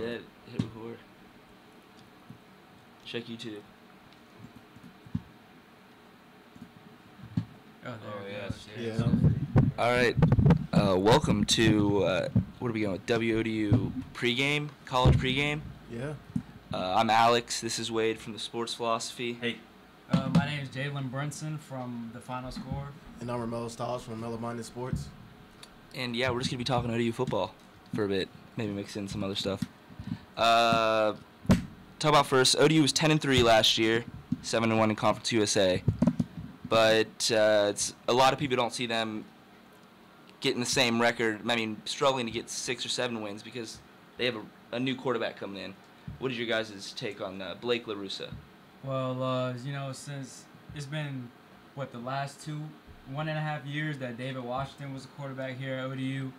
dead. Hit record. Check YouTube. Oh, yes. Yeah. All right. Welcome to what are we going with? WODU pregame, college pregame. Yeah. I'm Alex. This is Wade from the Sports Philosophy. Hey. My name is Jalen Brunson from the Final Score. And I'm Romello Stiles from Mellow Minded Sports. And yeah, we're just gonna be talking ODU football for a bit. Maybe mix in some other stuff. Talk about first. ODU was 10-3 last year, 7-1 in Conference USA. But it's a lot of people don't see them getting the same record. I mean, struggling to get 6 or 7 wins because they have a new quarterback coming in. What is your guys' take on Blake LaRussa? Well, since it's been, the last 1.5 years that David Washington was a quarterback here at ODU,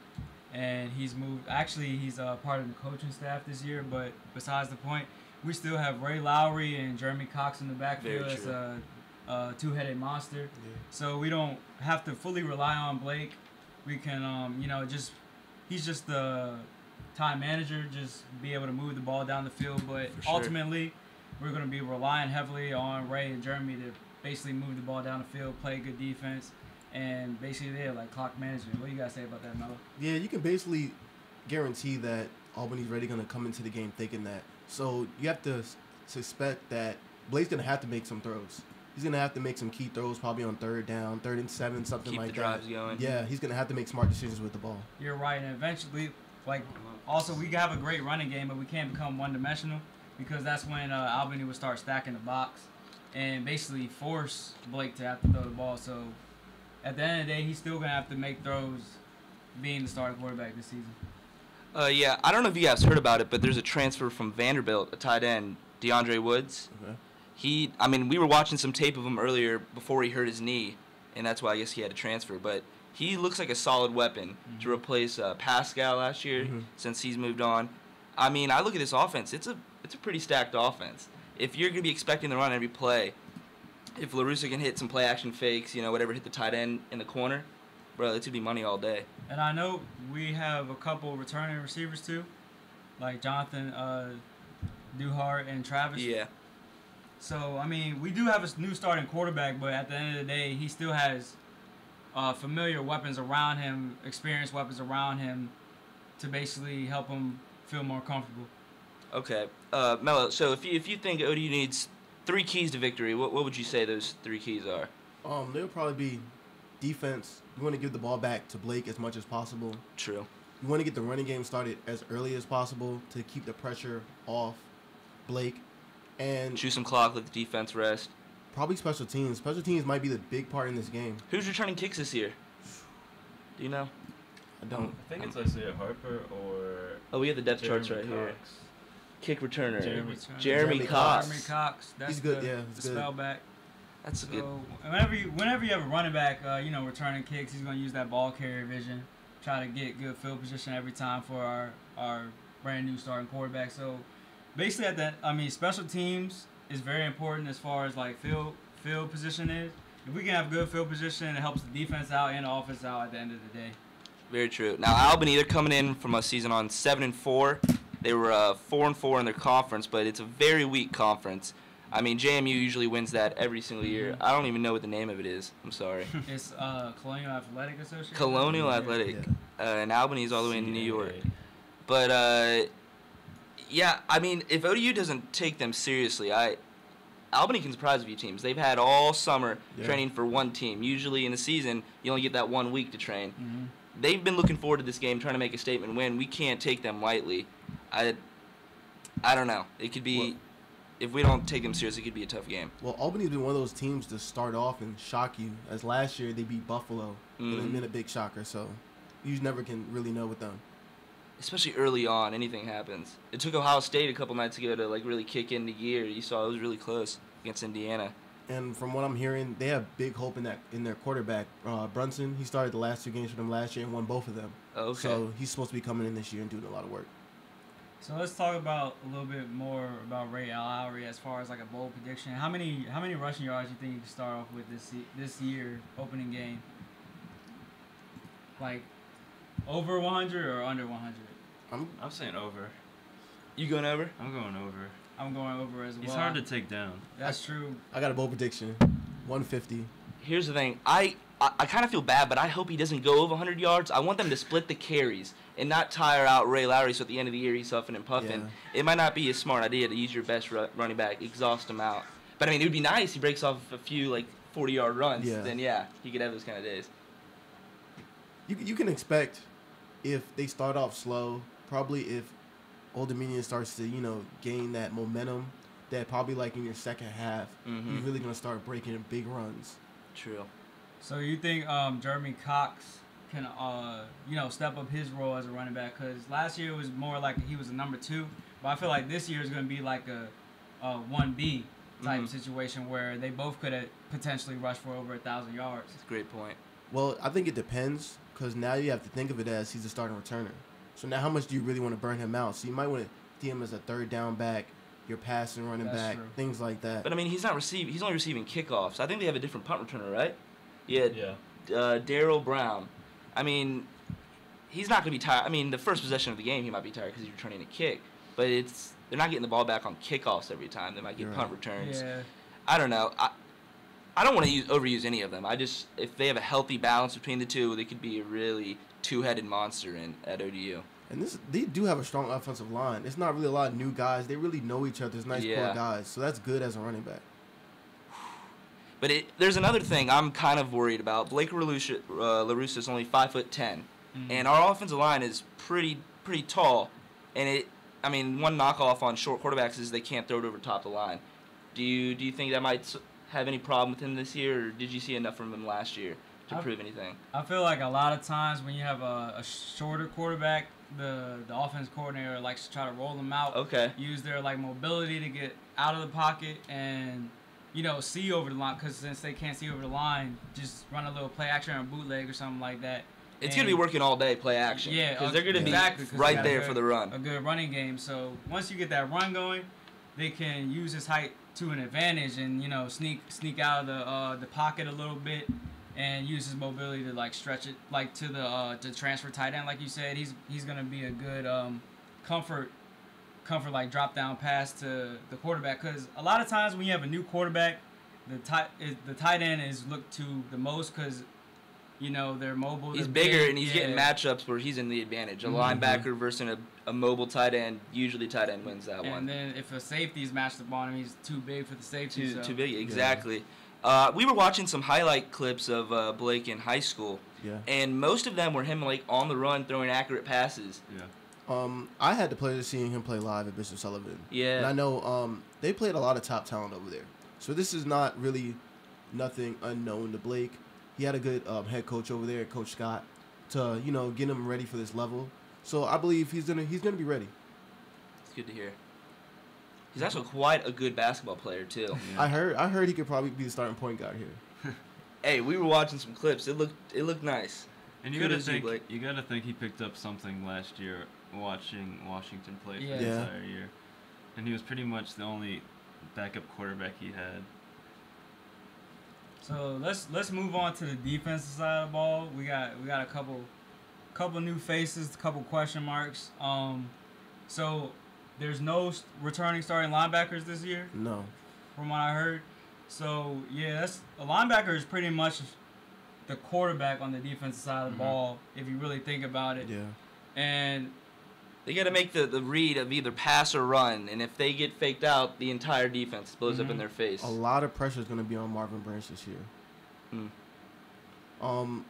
and he's moved. Actually, he's part of the coaching staff this year, but besides the point, we still have Ray Lowry and Jeremy Cox in the backfield as a two-headed monster. Yeah. So we don't have to fully rely on Blake. We can, he's just the time manager, just be able to move the ball down the field. But ultimately, we're going to be relying heavily on Ray and Jeremy to basically move the ball down the field, play good defense, and basically they're like clock management. What do you guys say about that, Melo? Yeah, you can basically guarantee that Albany's really going to come into the game thinking that. So you have to suspect that Blake's going to have to make some throws. He's going to have to make some key throws probably on 3rd down, 3rd and 7, something like that. Keep the drives going. Yeah, he's going to have to make smart decisions with the ball. You're right, and eventually, also we have a great running game, but we can't become one-dimensional because that's when Albany would start stacking the box and basically force Blake to have to throw the ball. So at the end of the day, he's still going to have to make throws being the starting quarterback this season. Yeah, I don't know if you guys heard about it, but there's a transfer from Vanderbilt, a tight end, DeAndre Woods. Okay. We were watching some tape of him earlier before he hurt his knee, and that's why I guess he had to transfer. But he looks like a solid weapon to replace Pascal last year since he's moved on. I look at this offense. It's a pretty stacked offense. If you're going to be expecting to run every play, if LaRussa can hit some play-action fakes, hit the tight end in the corner, bro, it's going to be money all day. And I know we have a couple returning receivers too, like Jonathan Duhart and Travis. Yeah. So, we do have a new starting quarterback, but at the end of the day, he still has familiar weapons around him, experienced weapons around him to basically help him feel more comfortable. Okay. Melo, so if you think ODU needs 3 keys to victory, what would you say those 3 keys are? They'll probably be defense. You want to give the ball back to Blake as much as possible. True. You want to get the running game started as early as possible to keep the pressure off Blake. And chew some clock, let the defense rest. Probably special teams. Special teams might be the big part in this game. Who's returning kicks this year? Do you know? I don't. I think it's Isaiah Harper or... Oh, we have the depth charts right here. Kick returner. Jeremy Cox. Jeremy Cox. That's he's good. The spellback. That's a good. Whenever you have a running back, returning kicks, he's going to use that ball carrier vision, try to get good field position every time for our brand new starting quarterback. So basically, special teams is very important as far as field position is. If we can have good field position, it helps the defense out and the offense out at the end of the day. Very true. Now Albany, they're coming in from a season on 7-4. They were 4-4 in their conference, but it's a very weak conference. JMU usually wins that every single year. I don't even know what the name of it is. I'm sorry. It's Colonial Athletic Association. Colonial Athletic, and Albany's all the way in New York. But if ODU doesn't take them seriously, Albany can surprise a few teams. They've had all summer training for one team. Usually in the season, you only get that 1 week to train. Mm-hmm. They've been looking forward to this game, trying to make a statement win. We can't take them lightly. I don't know. It could be, if we don't take them seriously, it could be a tough game. Well, Albany's been one of those teams to start off and shock you. As last year, they beat Buffalo. And it's been a big shocker, so you never can really know with them. Especially early on, anything happens. It took Ohio State a couple nights ago to really kick into gear. You saw it was really close against Indiana. And from what I'm hearing, they have big hope in their quarterback, Brunson. He started the last 2 games for them last year and won both of them. Okay. So he's supposed to be coming in this year and doing a lot of work. So let's talk about a little bit more about Ray Lowry as far as a bold prediction. How many rushing yards do you think you can start off with this year opening game? Over 100 or under 100? I'm saying over. You going over? I'm going over. I'm going over as well. He's hard to take down. That's true. I got a bold prediction. 150. Here's the thing. I kind of feel bad, but I hope he doesn't go over 100 yards. I want them to split the carries and not tire out Ray Lowry so at the end of the year he's huffing and puffing. Yeah. It might not be a smart idea to use your best running back, exhaust him out. But, I mean, it would be nice. He breaks off a few, 40-yard runs. Yeah. Then, he could have those kind of days. You can expect if they start off slow, probably if Old Dominion starts to, gain that momentum, that probably in your second half, you're really going to start breaking big runs. True. So you think Jeremy Cox can, step up his role as a running back? Because last year it was more like he was a number 2. But I feel like this year is going to be like a 1B type situation where they both could potentially rush for over 1,000 yards. That's a great point. Well, I think it depends because now you have to think of it as he's a starting returner. So now how much do you really want to burn him out? So you might want to see him as a third down back, your passing running back, true. things like that. But, I mean, he's only receiving kickoffs. I think they have a different punt returner, right? Yeah. Daryl Brown. I mean, he's not going to be tired. I mean, the first possession of the game, he might be tired because he's returning a kick. But they're not getting the ball back on kickoffs every time. They might get punt returns. Yeah. I don't know. I don't want to overuse any of them. If they have a healthy balance between the two, they could be a really two-headed monster at ODU. And they do have a strong offensive line. It's not really a lot of new guys. They really know each other. It's nice core guys. So that's good as a running back. But there's another thing I'm kind of worried about. Blake LaRussa is only 5'10", and our offensive line is pretty tall. And one knockoff on short quarterbacks is they can't throw it over top of the line. Do you think that might have any problem with him this year, or did you see enough from him last year to prove anything? I feel like a lot of times when you have a shorter quarterback, the offense coordinator likes to try to roll them out. Okay. Use their mobility to get out of the pocket and see over the line, because since they can't see over the line, just run a little play action or bootleg or something like that. It's going to be working all day, play action. Yeah. Because they're going to be right there for the run. A good running game. So once you get that run going, they can use his height to an advantage and, sneak out of the pocket a little bit and use his mobility to, stretch it, to the transfer tight end, like you said. He's going to be a good comfort drop down pass to the quarterback, because a lot of times when you have a new quarterback, the tight end is looked to the most because they're mobile. He's bigger and he's getting matchups where he's in the advantage. A linebacker versus a mobile tight end, usually tight end wins that one. And then if a safety's matched up on him, he's too big for the safety. Too big, exactly. Yeah. We were watching some highlight clips of Blake in high school, and most of them were him on the run throwing accurate passes. Yeah. I had the pleasure of seeing him play live at Bishop Sullivan. Yeah. And I know they played a lot of top talent over there. So this is not really nothing unknown to Blake. He had a good head coach over there, Coach Scott, to get him ready for this level. So I believe he's gonna be ready. It's good to hear. He's also quite a good basketball player too. Yeah. I heard he could probably be the starting point guard here. Hey, we were watching some clips. It looked nice. And you gotta think he picked up something last year watching Washington play for the entire year, and he was pretty much the only backup quarterback he had. So let's move on to the defensive side of the ball. We got a couple new faces, a couple question marks. So there's no returning starting linebackers this year. No, from what I heard. So that's a linebacker is pretty much the quarterback on the defensive side of the ball, if you really think about it. Yeah. And they got to make the read of either pass or run, and if they get faked out, the entire defense blows up in their face. A lot of pressure is going to be on Marvin Branch this year.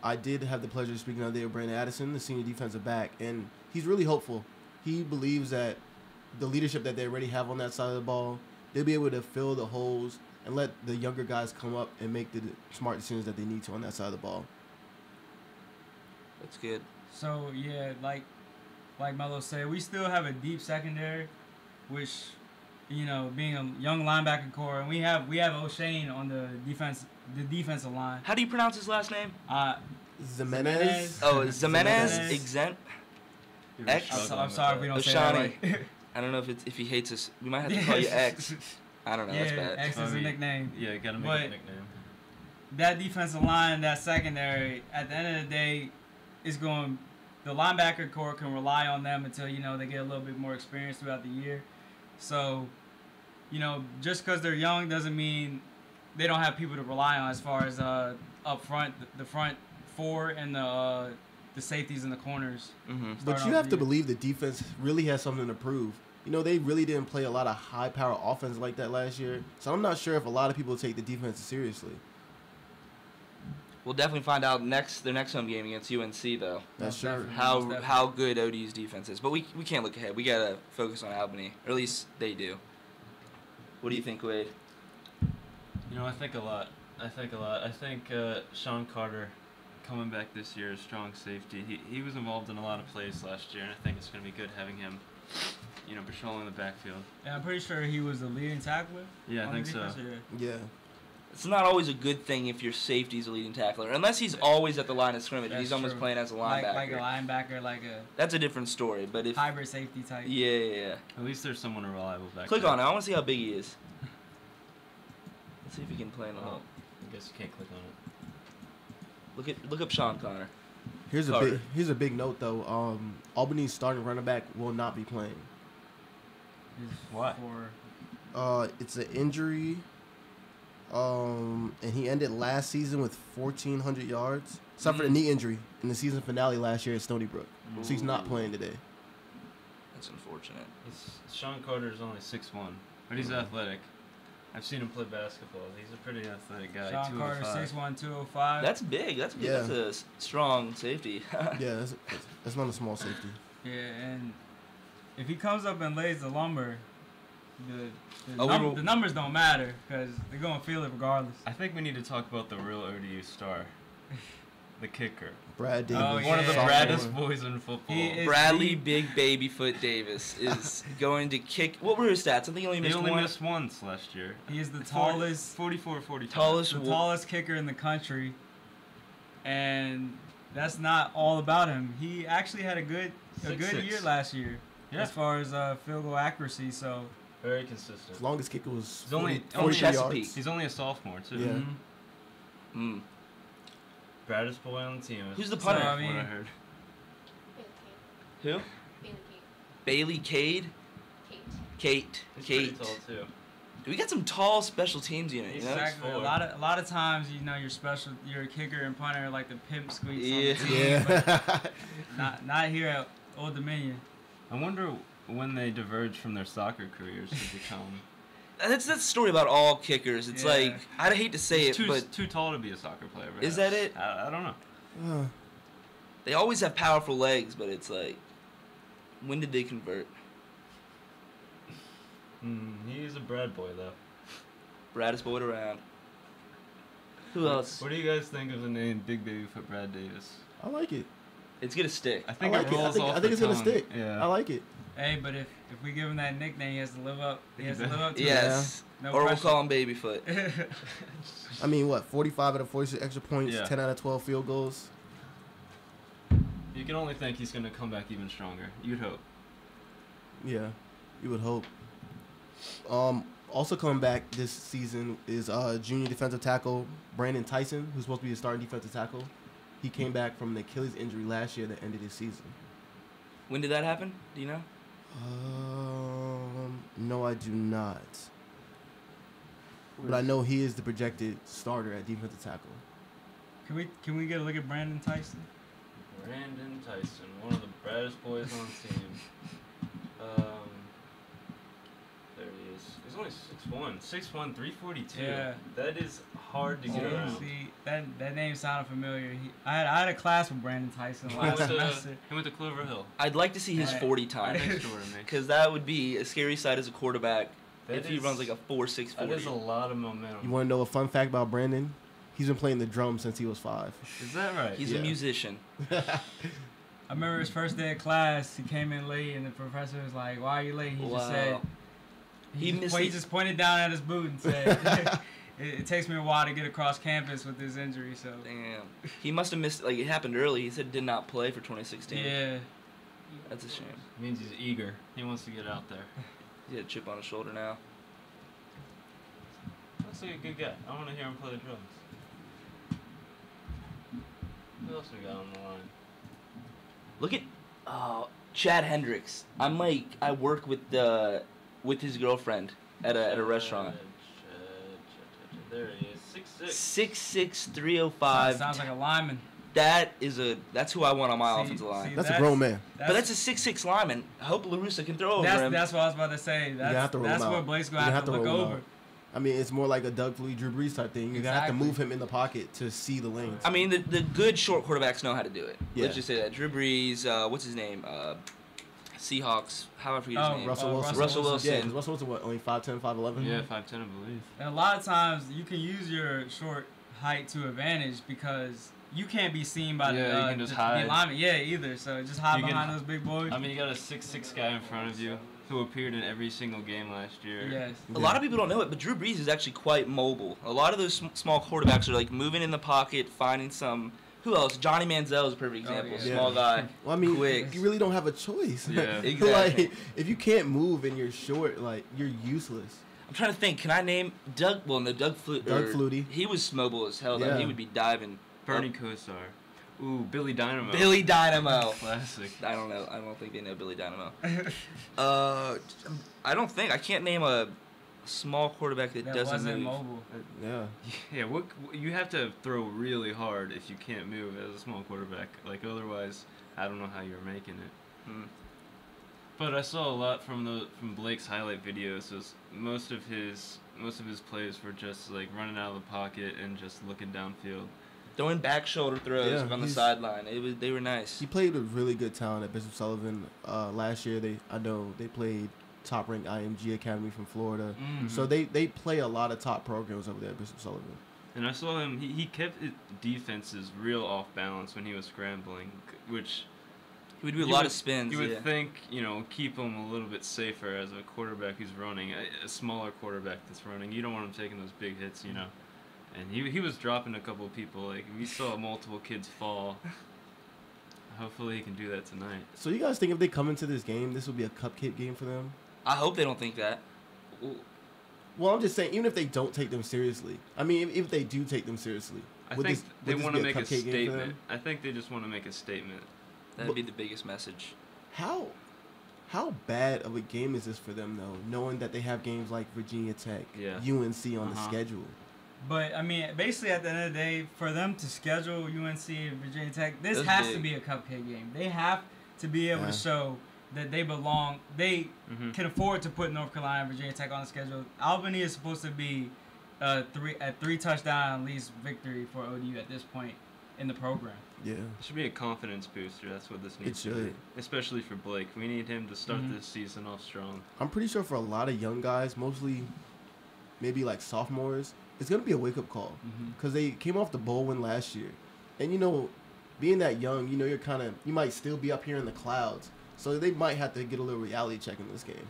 I did have the pleasure of speaking out there with Brandon Addison, the senior defensive back, and he's really hopeful. He believes that the leadership that they already have on that side of the ball, they'll be able to fill the holes and let the younger guys come up and make the smart decisions that they need to on that side of the ball. That's good. So, like Melo said, we still have a deep secondary, which, being a young linebacker core, and we have O'Shane on the defensive line. How do you pronounce his last name? Zimenez. Oh, Zimenez. Exempt. I'm sorry if we don't say that right. I don't know if he hates us. We might have to call you X. I don't know. That's bad. X is a nickname. Yeah, gotta make a nickname. That defensive line, that secondary, at the end of the day, is going the linebacker core can rely on them until they get a little bit more experience throughout the year. So, just because they're young doesn't mean they don't have people to rely on as far as up front, the front four and the safeties and the corners. Mm-hmm. But you have to believe the defense really has something to prove. They really didn't play a lot of high-power offense like that last year. So I'm not sure if a lot of people take the defense seriously. We'll definitely find out their next home game against UNC, though. That's sure. How good ODU's defense is. But we can't look ahead. We got to focus on Albany. Or at least they do. What do you think, Wade? I think a lot. I think Sean Carter coming back this year, strong safety. He was involved in a lot of plays last year, and I think it's going to be good having him, patrolling the backfield. Yeah, I'm pretty sure he was the leading tackler. Yeah, I think so. Yeah. It's not always a good thing if your safety's a leading tackler, unless he's always at the line of scrimmage. He's almost playing as a linebacker. Like a linebacker, That's a different story, but if hybrid safety type. Yeah. At least there's someone reliable back Click there. on it. I want to see how big he is. Let's see if he can play in the hole. I guess you can't click on it. Look up Sean Connor. Here's a big note though. Albany's starting running back will not be playing. Why? It's an injury. And he ended last season with 1,400 yards. Suffered a knee injury in the season finale last year at Stony Brook. So he's not playing today. That's unfortunate. Sean Carter is only 6'1", but he's athletic. I've seen him play basketball. He's a pretty athletic guy. Sean Carter, 6'1", 205. That's big. That's good. Yeah. That's a strong safety. Yeah, that's not a small safety. Yeah, and if he comes up and lays the lumber, the numbers don't matter because they're going to feel it regardless. I think we need to talk about the real ODU star, the kicker. Brad Davis. Oh, yeah. One of the baddest boys in football. Bradley Big Babyfoot Davis is going to kick. What were his stats? I think he only missed once last year. He is the tallest, 44-45. Tallest kicker in the country, and that's not all about him. He actually had a good year last year as far as field goal accuracy. So very consistent. His longest kicker was He's only 40 yards. He's only a sophomore too. Yeah. Baddest boy on the team. Who's the punter? So, What I heard. Who? Bailey Cade. Kate. He's pretty tall too. We got some tall special teams unit. Exactly. A lot of times, your kicker and punter are like the pimp squeaks on the team. Yeah. But not here at Old Dominion. I wonder when they diverge from their soccer careers to become. That's the story about all kickers. It's like, I'd hate to say it, but too tall to be a soccer player. Perhaps. Is that it? I don't know. They always have powerful legs, but it's like, when did they convert? He's a Brad boy though. Braddest boy around. Who else? What do you guys think of the name Big Babyfoot Brad Davis? I like it. It's gonna stick. I think I like it rolls it. off I think the it's tongue. gonna stick. Yeah. I like it. Hey, but if we give him that nickname, he has to live up. He has to live up to Yes. it. No or pressure. we'll call him Babyfoot. I mean, what? 45 out of 46 extra points, Yeah. 10 out of 12 field goals. You can only think he's gonna come back even stronger. You'd hope. Yeah, you would hope. Also coming back this season is junior defensive tackle Brandon Tyson, who's supposed to be a starting defensive tackle. He came back from an Achilles injury last year that ended his season. When did that happen? Do you know? No, I do not. But I know he is the projected starter at defensive tackle. Can we get a look at Brandon Tyson? Brandon Tyson, one of the baddest boys on the team. There he is. He's only 6'1", 342. Yeah. That is hard to get around. See, that name sounded familiar. I had a class with Brandon Tyson last semester. He went to Clover Hill. I'd like to see his 40 time. Next door to me. Because that would be a scary sight as a quarterback That if he is- runs like a 4.6 That 40. is a lot of momentum. You want to know a fun fact about Brandon? He's been playing the drums since he was 5. Is that right? He's a musician. I remember his first day of class. He came in late, and the professor was like, "Why are you late?" He just said, he just pointed down at his boot and said, it takes me a while to get across campus with this injury." So Damn. He must have missed, like, it happened early. He said did not play for 2016. yeah, That's a shame. It means he's eager. He wants to get out there. He had a chip on his shoulder now. Looks like a good guy. I want to hear him play the drums. Who else we got on the line? Look at Chad Hendricks. I work with his girlfriend at a restaurant. There he is. 6'6", 305. Sounds like a lineman. That's who I want on my offensive line. That's a grown man. But that's a 6'6" lineman. I hope LaRussa can throw over him. That's what I was about to say. That's what Blake's going to have to look over. I mean, it's more like a Doug Flutie, Drew Brees type thing. You're going to have to move him in the pocket to see the lanes. I mean, the good short quarterbacks know how to do it. Yeah. Let's just say that. Drew Brees, what's his name? Seahawks. How I forget his name? Russell Wilson. Russell Wilson. Yeah, because Russell Wilson, what, only 5'10", 5'11"? Yeah, 5'10", I believe. And a lot of times you can use your short height to advantage because you can't be seen by you can just the hide. lineman. Yeah, either. So just hide behind those big boys. I mean, you got a 6'6" guy in front of you who appeared in every single game last year. Yes. A lot of people don't know it, but Drew Brees is actually quite mobile. A lot of those small quarterbacks are like moving in the pocket, finding some. Who else? Johnny Manziel is a perfect example. Yeah. Small guy. Well, I mean, quick. you really don't have a choice. Yeah. Exactly. Like, if you can't move and you're short, like, you're useless. I'm trying to think. Can I name Doug? Well, no, Doug Flutie. He was mobile as hell. Yeah. He would be diving. Bernie Kosar. Ooh, Billy Dynamo. Billy Dynamo. Classic. I don't know. I don't think they know Billy Dynamo. I don't think. I can't name a small quarterback that doesn't wasn't move. mobile. Yeah. Yeah, you have to throw really hard if you can't move as a small quarterback. Like, otherwise, I don't know how you're making it. But I saw a lot from Blake's highlight videos. Was most of his plays were just like running out of the pocket and just looking downfield. Throwing back shoulder throws Yeah, on the sideline. They were nice. He played with really good talent at Bishop Sullivan. Last year, I know they played top-ranked IMG Academy from Florida. Mm-hmm. So they play a lot of top programs over there at Bishop Sullivan. And I saw him. He kept his defenses real off balance when he was scrambling, which He would do a lot of spins. You would think, keep him a little bit safer as a quarterback who's running, a smaller quarterback that's running. You don't want him taking those big hits, And he was dropping a couple of people. Like, we saw multiple kids fall. Hopefully he can do that tonight. So you guys think if they come into this game, this will be a cupcake game for them? I hope they don't think that. Well, I'm just saying, even if they don't take them seriously. I mean, if they do take them seriously. I think they want to make a cupcake game for statement. them? I think they just want to make a statement. That'd be the biggest message. How bad of a game is this for them, though, knowing that they have games like Virginia Tech, UNC on the schedule? But, I mean, basically at the end of the day, for them to schedule UNC and Virginia Tech, this has to be a cupcake game. They have to be able to show that they belong. They can afford to put North Carolina and Virginia Tech on the schedule. Albany is supposed to be a three touchdown at least victory for ODU at this point in the program. Yeah. It should be a confidence booster. That's what this needs to be. Especially for Blake. We need him to start this season off strong. I'm pretty sure for a lot of young guys, mostly maybe like sophomores, it's going to be a wake-up call. Because they came off the bowl win last year. And, being that young, you might still be up here in the clouds. So they might have to get a little reality check in this game.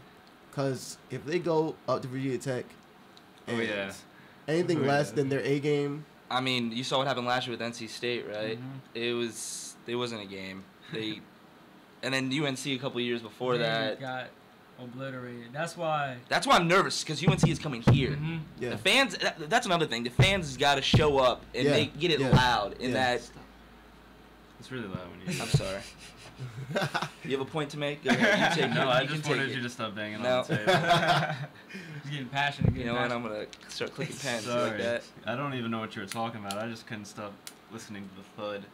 Because if they go up to Virginia Tech and anything less than their A game. I mean, you saw what happened last year with NC State, right? It wasn't a game. And then UNC a couple years before that got obliterated. That's why I'm nervous because UNC is coming here. Yeah. The fans. That's another thing. The fans got to show up and get it loud. In that. It's really loud when you. I'm sorry. You have a point to make? Go ahead. You take no, it. I just wanted you to stop banging on the table. He's getting passionate. You know what? I'm going to start clicking pens like that. I don't even know what you were talking about. I just couldn't stop listening to the thud.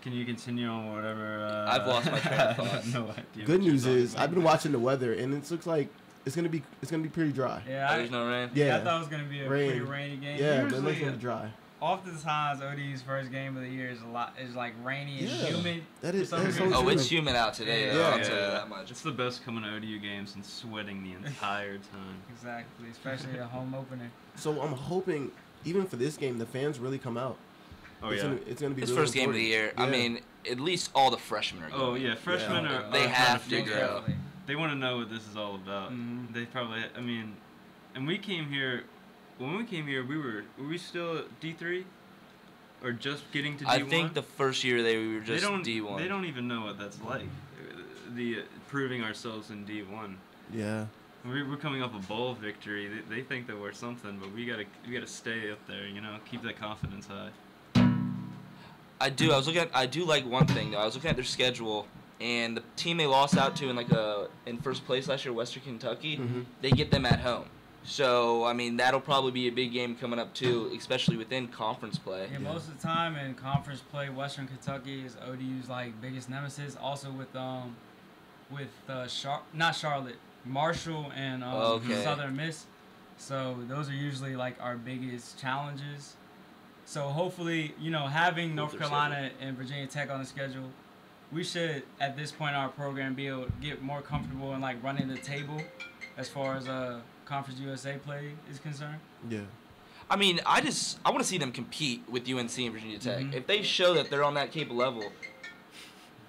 Can you continue on whatever? I've lost my train of thought. I have no idea. Good news is I've been watching the weather and it looks like it's gonna be pretty dry. Yeah, there's no rain. Yeah, I thought it was gonna be a pretty rainy game. Yeah, but it looks gonna be dry. Oftentimes, ODU's first game of the year is like rainy and humid. That is so true. It's humid out today. Though, I'll tell you that much. It's the best coming to ODU games and sweating the entire time. Exactly, especially a home opener. So I'm hoping, even for this game, the fans really come out. Oh it's gonna be his really first game of the year. Yeah. I mean, at least all the freshmen are going. Oh yeah, freshmen are. They have to go. They want to know what this is all about. They probably. I mean, and we came here. When we came here, were we still D3, or just getting to D1? I think the first year we were just D1. They don't even know what that's like. The proving ourselves in D1. Yeah. We're coming off a bowl victory. They think that we're something, but we gotta stay up there. Keep that confidence high. I do like one thing though. I was looking at their schedule, and the team they lost out to in first place last year, Western Kentucky, Mhm. they get them at home. So, I mean, that'll probably be a big game coming up, too, especially within conference play. Yeah, most of the time in conference play, Western Kentucky is ODU's like biggest nemesis. Also with not Charlotte, Marshall and Okay. Southern Miss. So those are usually like our biggest challenges. So hopefully, having North Carolina and Virginia Tech on the schedule, we should at this point in our program be able to get more comfortable in like running the table as far as Conference USA play is concerned. Yeah. I mean, I want to see them compete with UNC and Virginia Tech. Mhm. If they show that they're on that capable level,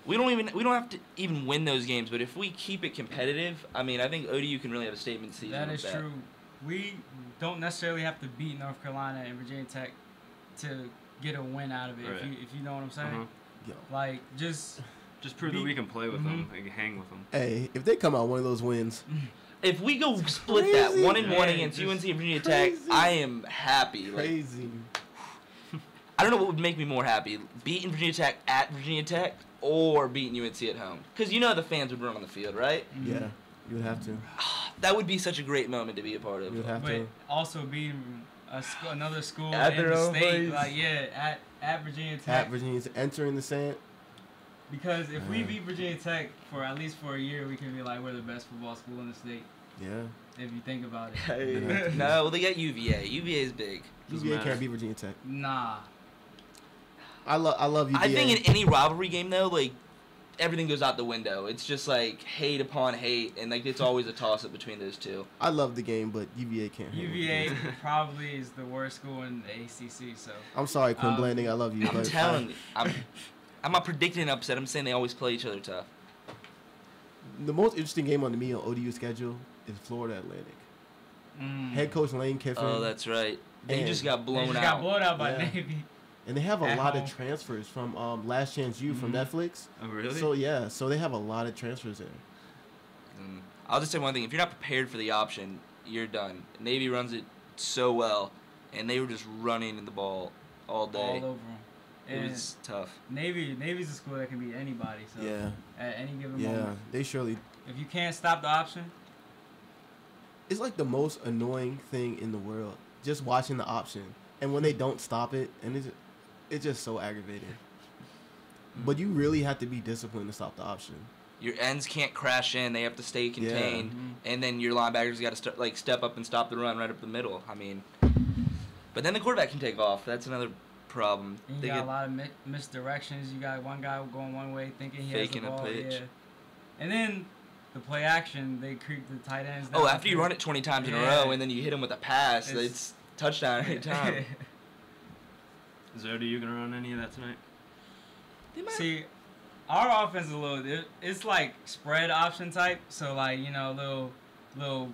we don't have to even win those games. But if we keep it competitive, I mean, I think ODU can really have a statement season. That with is true. We don't necessarily have to beat North Carolina and Virginia Tech to get a win out of it. Right. If you know what I'm saying. Uh-huh. Yo. Like just prove that we can play with them, and hang with them. Hey, if they come out one of those wins, If we go split that crazy. 1-1 Yeah, against just UNC and Virginia Tech, crazy. I am happy. Like, crazy. I don't know what would make me more happy: beating Virginia Tech at Virginia Tech or beating UNC at home. Because the fans would run on the field, right? Yeah, you would have to. That would be such a great moment to be a part of. You would have but to. also beating another school At in their the own state, place. like at Virginia Tech. At Virginia's entering the sand. Because if we Yeah. beat Virginia Tech for at least for a year, we can be like we're the best football school in the state. Yeah. If you think about it. Hey. No, well, they got UVA. UVA is big. Doesn't UVA matter. can't beat Virginia Tech. Nah. I love UVA. I think in any rivalry game, though, like, everything goes out the window. It's just, like, hate upon hate, and, like, it's always a toss-up between those two. I love the game, but UVA can't. hang with UVA Virginia. probably is the worst school in the ACC. So I'm sorry, Quinn Blanding. I love you. I'm but telling you. I'm not predicting an upset. I'm saying they always play each other tough. The most interesting game on me on ODU schedule is Florida Atlantic. Head coach Lane Kiffin. Oh, that's right. They And just got they blown just out. got blown out by Yeah. Navy. And they have a At lot home. of transfers from Last Chance U from Netflix. Oh, really? So they have a lot of transfers there. I'll just say one thing. If you're not prepared for the option, you're done. Navy runs it so well, and they were just running the ball all day. All over them. It was tough. Navy's a school that can beat anybody. So Yeah. at any given Yeah, moment, they surely. if you can't stop the option, It's like the most annoying thing in the world, just watching the option, and when they don't stop it, and it's just so aggravating. But you really have to be disciplined to stop the option. Your ends can't crash in; they have to stay contained, and then your linebackers got to step up and stop the run right up the middle. I mean, but then the quarterback can take off. That's another problem. and you They got get a lot of misdirections. You got one guy going one way thinking he Faking a has the ball. pitch. Yeah. And then the play action, they creep the tight ends down. oh, after you run it 20 times in a Yeah. row, and then you hit them with a pass, it's touchdown every time. Is ODU gonna run any of that tonight? They might- See, our offense is a little. It's like spread option type. So like little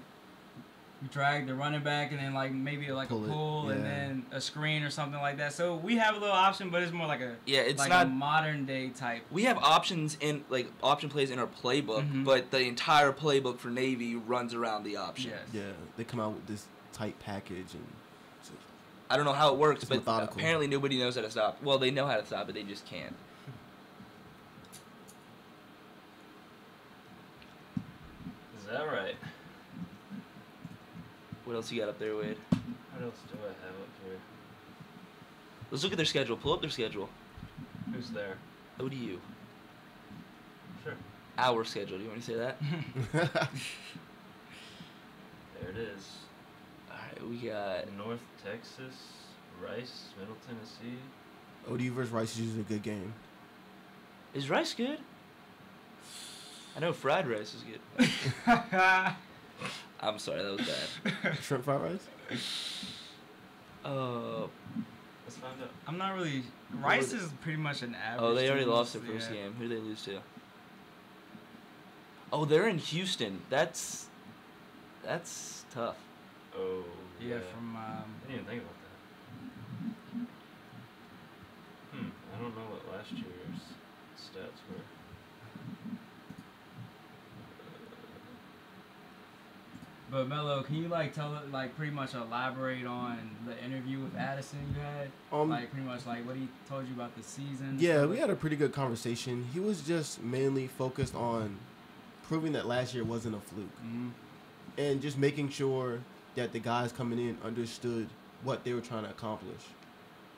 drag the running back and then like maybe like Pull a it, pull and yeah. then a screen or something like that. So we have a little option, but it's more like a Yeah, it's like not. a modern day type. We have options option plays in our playbook, Mhm. but the entire playbook for Navy runs around the option. Yes. Yeah, they come out with this tight package and. I don't know how it works, It's but methodical. apparently nobody knows how to stop. Well, they know how to stop, but they just can't. Is that right? What else you got up there, Wade? What else do I have up here? Let's look at their schedule. Pull up their schedule. Who's there? ODU. Sure. Our schedule. Do you want me to say that? There it is. All right, we got. North Texas, Rice, Middle Tennessee. ODU versus Rice is usually a good game. Is rice good? I know fried rice is good. I'm sorry, that was bad. Shrimp fried rice? Let's find out. I'm not really. Rice is pretty much an average. Oh, they already team, lost their first yeah. game. Who did they lose to? Oh, they're in Houston. That's tough. Oh. Yeah, from I didn't even think about that. I don't know what last year's stats were. But Melo, can you pretty much elaborate on the interview with Addison you had? Pretty much what he told you about the season. Yeah, we had a pretty good conversation. He was just mainly focused on proving that last year wasn't a fluke, and just making sure that the guys coming in understood what they were trying to accomplish.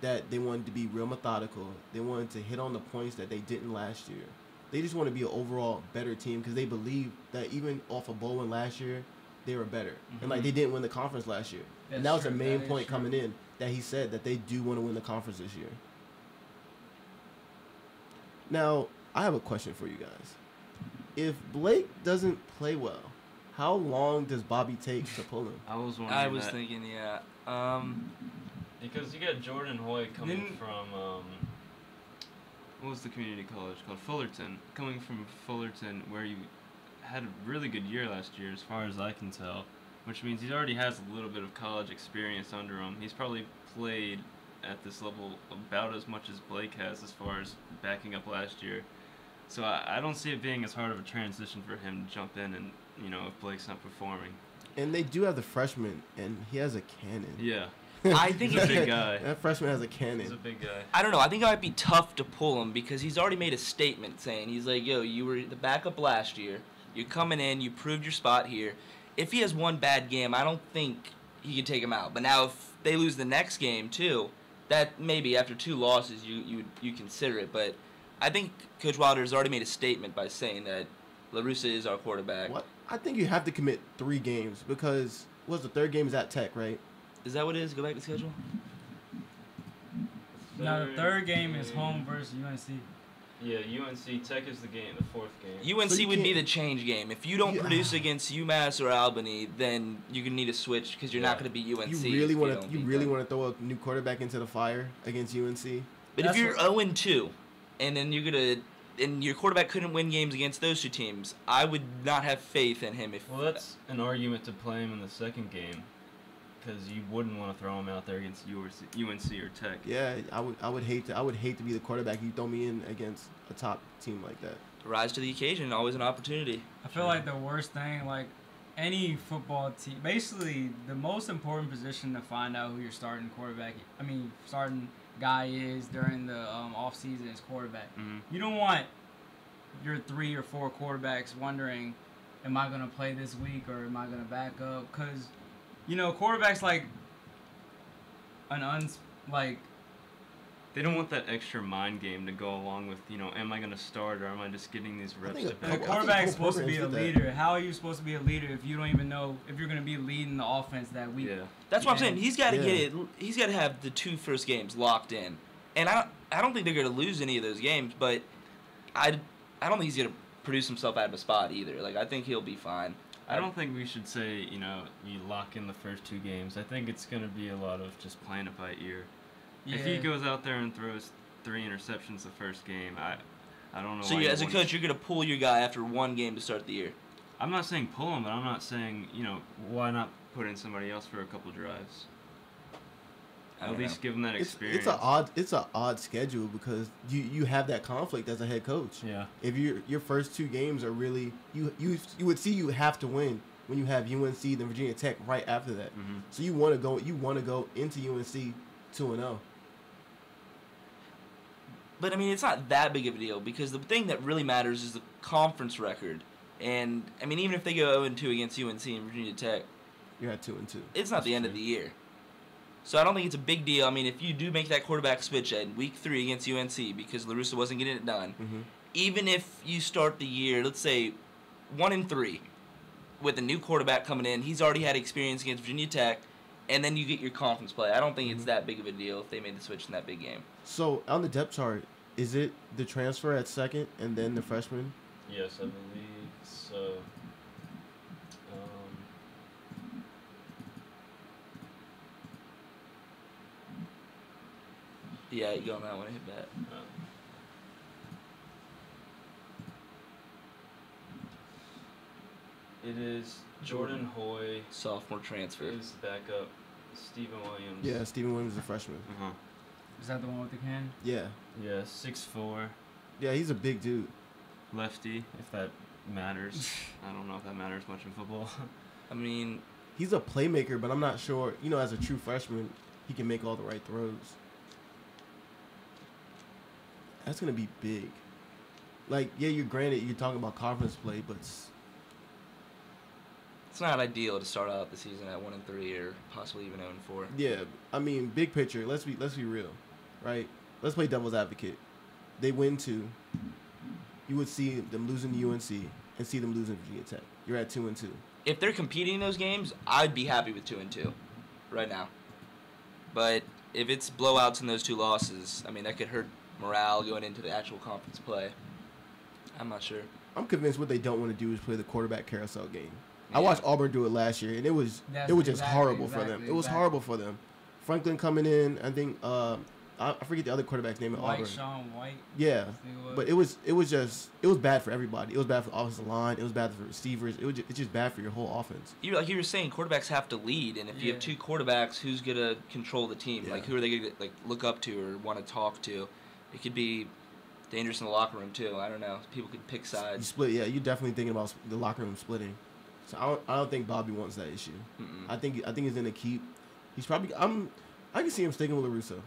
That they wanted to be real methodical. They wanted to hit on the points that they didn't last year. They just want to be an overall better team because they believe that even off of Bowen last year, they were better. And they didn't win the conference last year. And that was the main point coming in, that he said that they do want to win the conference this year. Now, I have a question for you guys. If Blake doesn't play well, how long does Bobby take to pull him? I was wondering. I was thinking, yeah. Because you got Jordan Hoy coming from what was the community college called? Fullerton. Coming from Fullerton, where you had a really good year last year, as far as I can tell, which means he already has a little bit of college experience under him. He's probably played at this level about as much as Blake has, as far as backing up last year. So I don't see it being as hard of a transition for him to jump in and, if Blake's not performing. And they do have the freshman, and he has a cannon. Yeah. I think he's a big guy. That freshman has a cannon. He's a big guy. I don't know. I think it might be tough to pull him because he's already made a statement saying, he's like, yo, you were the backup last year. You're coming in. You proved your spot here. If he has one bad game, I don't think he can take him out. But now if they lose the next game, too, that maybe after 2 losses you consider it. But I think Coach Wilder has already made a statement by saying that LaRussa is our quarterback. What? I think you have to commit 3 games because the 3rd game is at Tech, right? Is that what it is? Go back to schedule? No, the 3rd game is home versus UNC. Yeah, UNC. Tech is the 4th game. UNC would be the change game. If you don't produce against UMass or Albany, then you're gonna need to switch because you're not gonna be UNC. You really want to throw a new quarterback into the fire against UNC? But if you're 0-2, and then and your quarterback couldn't win games against those 2 teams, I would not have faith in him. Well, that's an argument to play him in the 2nd game, because you wouldn't want to throw him out there against UNC or Tech. Yeah, I would hate to be the quarterback you throw me in against a top team like that. Rise to the occasion, always an opportunity. I feel like the worst thing, any football team, basically the most important position to find out who your starting guy is during the off season is quarterback. You don't want your 3 or 4 quarterbacks wondering, am I gonna play this week or am I gonna back up? Because quarterbacks they don't want that extra mind game to go along with, am I going to start or am I just getting these reps to back up? The quarterback's supposed to be a leader. How are you supposed to be a leader if you don't even know if you're going to be leading the offense that week? Yeah. That's what I'm saying. He's got to get it. He's got to have the 2 first games locked in. And I don't think they're going to lose any of those games, but I don't think he's going to produce himself out of a spot either. I think he'll be fine. I don't think we should say, you lock in the first 2 games. I think it's going to be a lot of just playing it by ear. Yeah. If he goes out there and throws 3 interceptions the first game, I don't know. So as a coach, you're going to pull your guy after 1 game to start the year? I'm not saying pull him, but I'm not saying, why not put in somebody else for a couple drives? At least give him that experience. It's an odd schedule because you have that conflict as a head coach. Yeah. If your first 2 games are really you would see you have to win when you have UNC then Virginia Tech right after that. So you want to go into UNC 2-0. But it's not that big of a deal because the thing that really matters is the conference record. And even if they go 0-2 against UNC and Virginia Tech, you're at 2-2. It's not the end of the year. So I don't think it's a big deal. If you do make that quarterback switch at week 3 against UNC because LaRussa wasn't getting it done, even if you start the year, let's say 1-3, with a new quarterback coming in, he's already had experience against Virginia Tech, and then you get your conference play. I don't think it's that big of a deal if they made the switch in that big game. So on the depth chart, is it the transfer at 2nd and then the freshman? Yes, I believe so. Yeah, you go on that one. Hit that. It is Jordan Hoy. Sophomore transfer. Is backup. Stephen Williams. Yeah, Stephen Williams is a freshman. Is that the one with the can? Yeah. Yeah, 6'4". Yeah, he's a big dude. Lefty, if that matters. I don't know if that matters much in football. I mean, he's a playmaker, but I'm not sure. You know, as a true freshman, he can make all the right throws. That's gonna be big. Like, yeah, you're talking about conference play, but it's not ideal to start out the season at 1-3 or possibly even 0-4. yeah, I mean, big picture. Let's be real, right? Let's play devil's advocate. They win 2. You would see them losing to UNC and see them losing to Virginia Tech. You're at 2-2. If they're competing in those games, I'd be happy with 2-2 right now. But if it's blowouts in those 2 losses, I mean, that could hurt morale going into the actual conference play. I'm not sure. I'm convinced what they don't want to do is play the quarterback carousel game. Yeah. I watched Auburn do it last year, and it was just horrible for them. It was horrible for them. Franklin coming in, I think I forget the other quarterback's name at Auburn. Sean White. Yeah, but it was bad for everybody. It was bad for the offensive line. It was bad for receivers. It's just bad for your whole offense. Like you were saying, quarterbacks have to lead, and if you have 2 quarterbacks, who's gonna control the team? Yeah. Like who are they gonna look up to or want to talk to? It could be dangerous in the locker room too. I don't know. People could pick You sides. split. Yeah, you're definitely thinking about the locker room splitting. So I don't think Bobby wants that issue. Mm-mm. I think he's gonna keep. He's probably. I can see him sticking with LaRusso.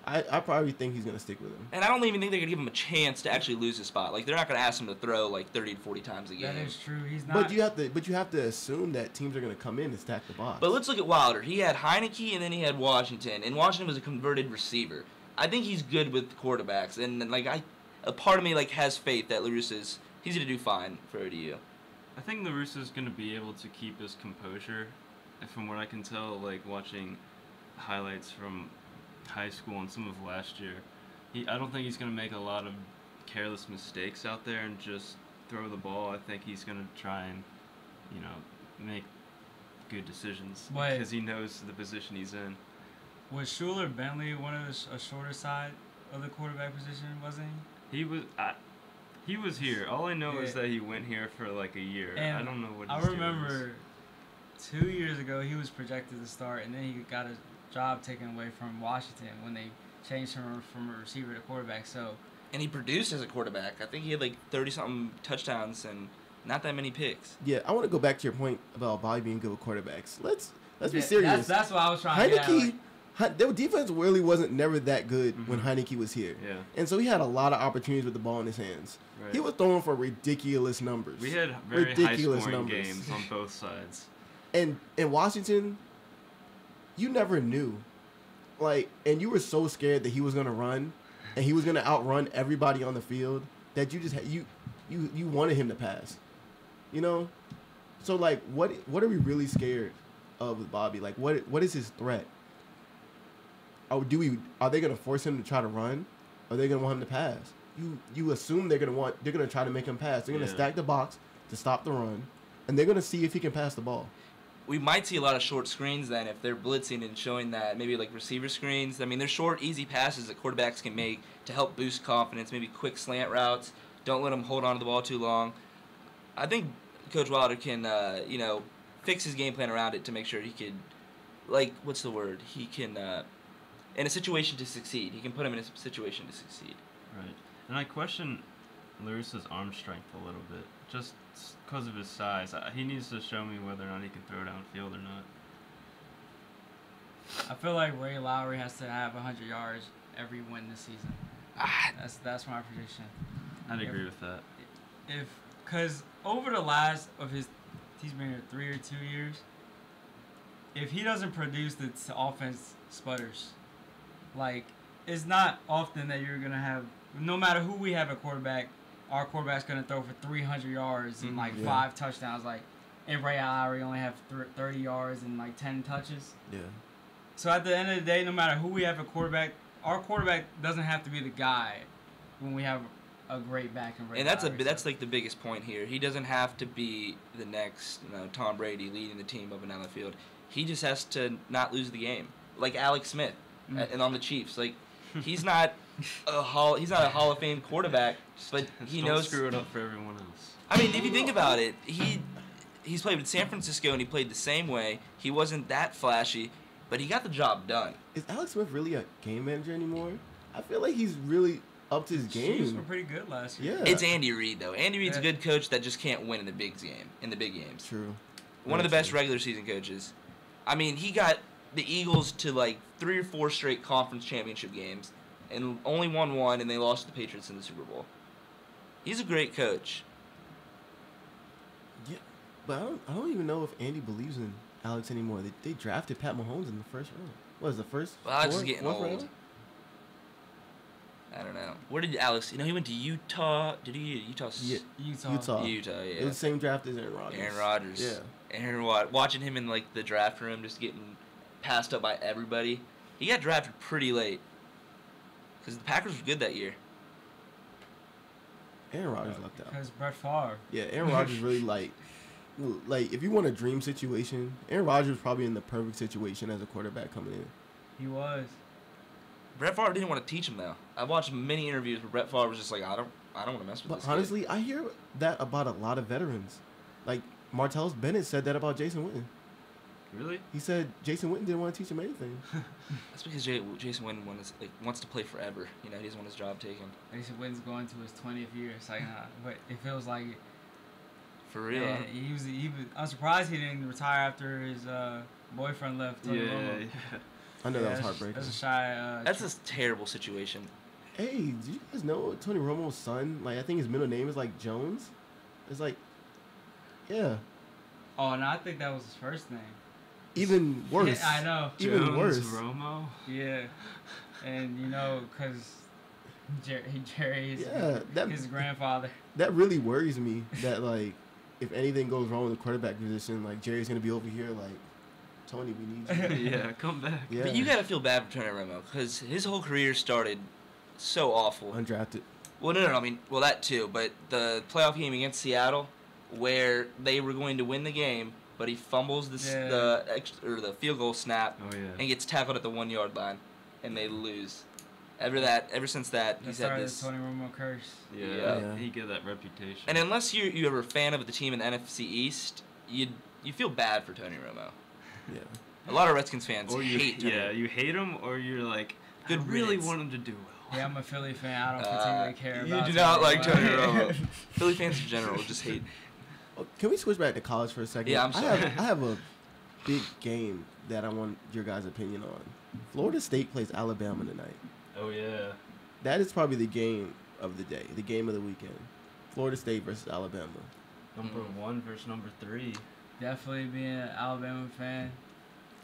I probably think he's going to stick with him. And I don't even think they're going to give him a chance to actually lose his spot. Like, they're not going to ask him to throw, 30 to 40 times a game. That is true. He's not. But you have to assume that teams are going to come in and stack the box. But let's look at Wilder. He had Heineke, and then he had Washington. And Washington was a converted receiver. I think he's good with quarterbacks. And, a part of me, has faith that he's going to do fine for ODU. I think LaRusso's going to be able to keep his composure. And from what I can tell, watching highlights from high school and some of last year, I don't think he's going to make a lot of careless mistakes out there and just throw the ball. I think he's going to try and, make good decisions because he knows the position he's in. Was Schuler Bentley one of a shorter side of the quarterback position, wasn't he? He was here. All I know is that he went here for a year. And I don't know what his I remember 2 years ago he was projected to start, and then he got a job taken away from Washington when they changed him from a receiver to quarterback. And he produced as a quarterback. I think he had 30-something touchdowns and not that many picks. Yeah, I want to go back to your point about Bobby being good with quarterbacks. Let's be serious. That's what I was trying to get at. Their defense really wasn't never that good when Heineke was here. Yeah. And so he had a lot of opportunities with the ball in his hands. Right. He was throwing for ridiculous numbers. We had very high-scoring games on both sides. And in Washington, you never knew. And you were so scared that he was going to run and he was going to outrun everybody on the field that you just you wanted him to pass. So what are we really scared of with Bobby? What is his threat? Are they going to force him to try to run? Or are they going to want him to pass? You assume they're going to try to make him pass. They're going to stack the box to stop the run, and they're going to see if he can pass the ball. We might see a lot of short screens then if they're blitzing and showing that, maybe receiver screens. I mean, they're short, easy passes that quarterbacks can make to help boost confidence, maybe quick slant routes. Don't let them hold on to the ball too long. I think Coach Wilder can, fix his game plan around it to make sure he could, what's the word? He can, in a situation to succeed. He can put him in a situation to succeed. Right. And I question LaRusso's arm strength a little bit, just because of his size. He needs to show me whether or not he can throw downfield or not. I feel like Ray Lowry has to have 100 yards every win this season. That's my prediction. I'd agree with that. Because over the last he's been here 3 or 2 years. If he doesn't produce, the offense sputters. It's not often that you're gonna have. No matter who we have at quarterback, our quarterback's going to throw for 300 yards and 5 touchdowns. And Ray Lowry only have 30 yards and 10 touches. Yeah. So at the end of the day, no matter who we have at quarterback, our quarterback doesn't have to be the guy when we have a great back and Ray And Lowry. that's the biggest point here. He doesn't have to be the next Tom Brady leading the team up and down the field. He just has to not lose the game, like Alex Smith and on the Chiefs. He's not a Hall of Fame quarterback, but he knows. Don't screw it up for everyone else. I mean, if you think about it, he's played with San Francisco and he played the same way. He wasn't that flashy, but he got the job done. Is Alex Smith really a game manager anymore? I feel like he's really up to his game. Chiefs were pretty good last year. Yeah. It's Andy Reid though. Andy Reid's a good coach that just can't win in the big games. True. One of the best regular season coaches. I mean, he got the Eagles to like 3 or 4 straight conference championship games and only won one, and they lost to the Patriots in the Super Bowl. He's a great coach. Yeah, but I don't even know if Andy believes in Alex anymore. They drafted Pat Mahomes in the first round. What was the first? Well, Alex is fourth- getting fourth old. round? I don't know. Where did Alex? He went to Utah. Did he? Utah. Yeah, Utah. Utah. Utah. Yeah. It was the same draft as Aaron Rodgers. Aaron Rodgers. Yeah. Watching him in like the draft room, just getting passed up by everybody. He got drafted pretty late. Because the Packers were good that year. Aaron Rodgers left out. Because Brett Favre. Yeah, Aaron Rodgers really like if you want a dream situation, Aaron Rodgers was probably in the perfect situation as a quarterback coming in. He was. Brett Favre didn't want to teach him though. I watched many interviews where Brett Favre was just like, I don't want to mess with But this kid. honestly, I hear that about a lot of veterans. Like Martellus Bennett said that about Jason Witten. Really? He said Jason Witten didn't want to teach him anything. That's because Jason Witten wants to play forever. You know, he doesn't want his job taken. Jason Witten's going to his 20th year. It's like, but it feels like it. For real. And he was. I'm surprised he didn't retire after his boyfriend left. Tony Romo. Yeah. I know that was that's- heartbreaking. That's a shy. That's a terrible situation. Hey, did you guys know Tony Romo's son? Like, I think his middle name is like Jones. It's like, yeah, Oh, and I think that was his first name. even worse. Yeah, I know. Even Jones worse. Romo. Yeah, and you know, cause Jerry is Yeah, that his grandfather. that really worries me. That like, if anything goes wrong with the quarterback position, like Jerry's gonna be over here like, Tony, we need you. Yeah, come back. Yeah, But you gotta feel bad for Tony Romo because his whole career started so awful. undrafted. Well, no. I mean, well, that too. But the playoff game against Seattle, where they were going to win the game, but he fumbles the field goal snap Oh yeah. and gets tackled at the 1 yard line, and they lose. Ever since that, That he's had started this. the Tony Romo curse. Yeah. Yeah. He get that reputation. And unless you're a fan of the team in the NFC East, you feel bad for Tony Romo. Yeah. A lot of Redskins fans or you hate Tony. you hate him, or you're like, Good I really riddance. want him to do well. Yeah, I'm a Philly fan. I don't particularly care you about. do not like Tony Romo. Romo. Philly fans in general just hate. Oh, can we switch back to college for a second? Yeah, I'm sorry. I have a big game that I want your guys' opinion on. Florida State plays Alabama tonight. Oh yeah. That is probably the game of the day, the game of the weekend. Florida State versus Alabama. Number 1 versus number 3. Definitely being an Alabama fan.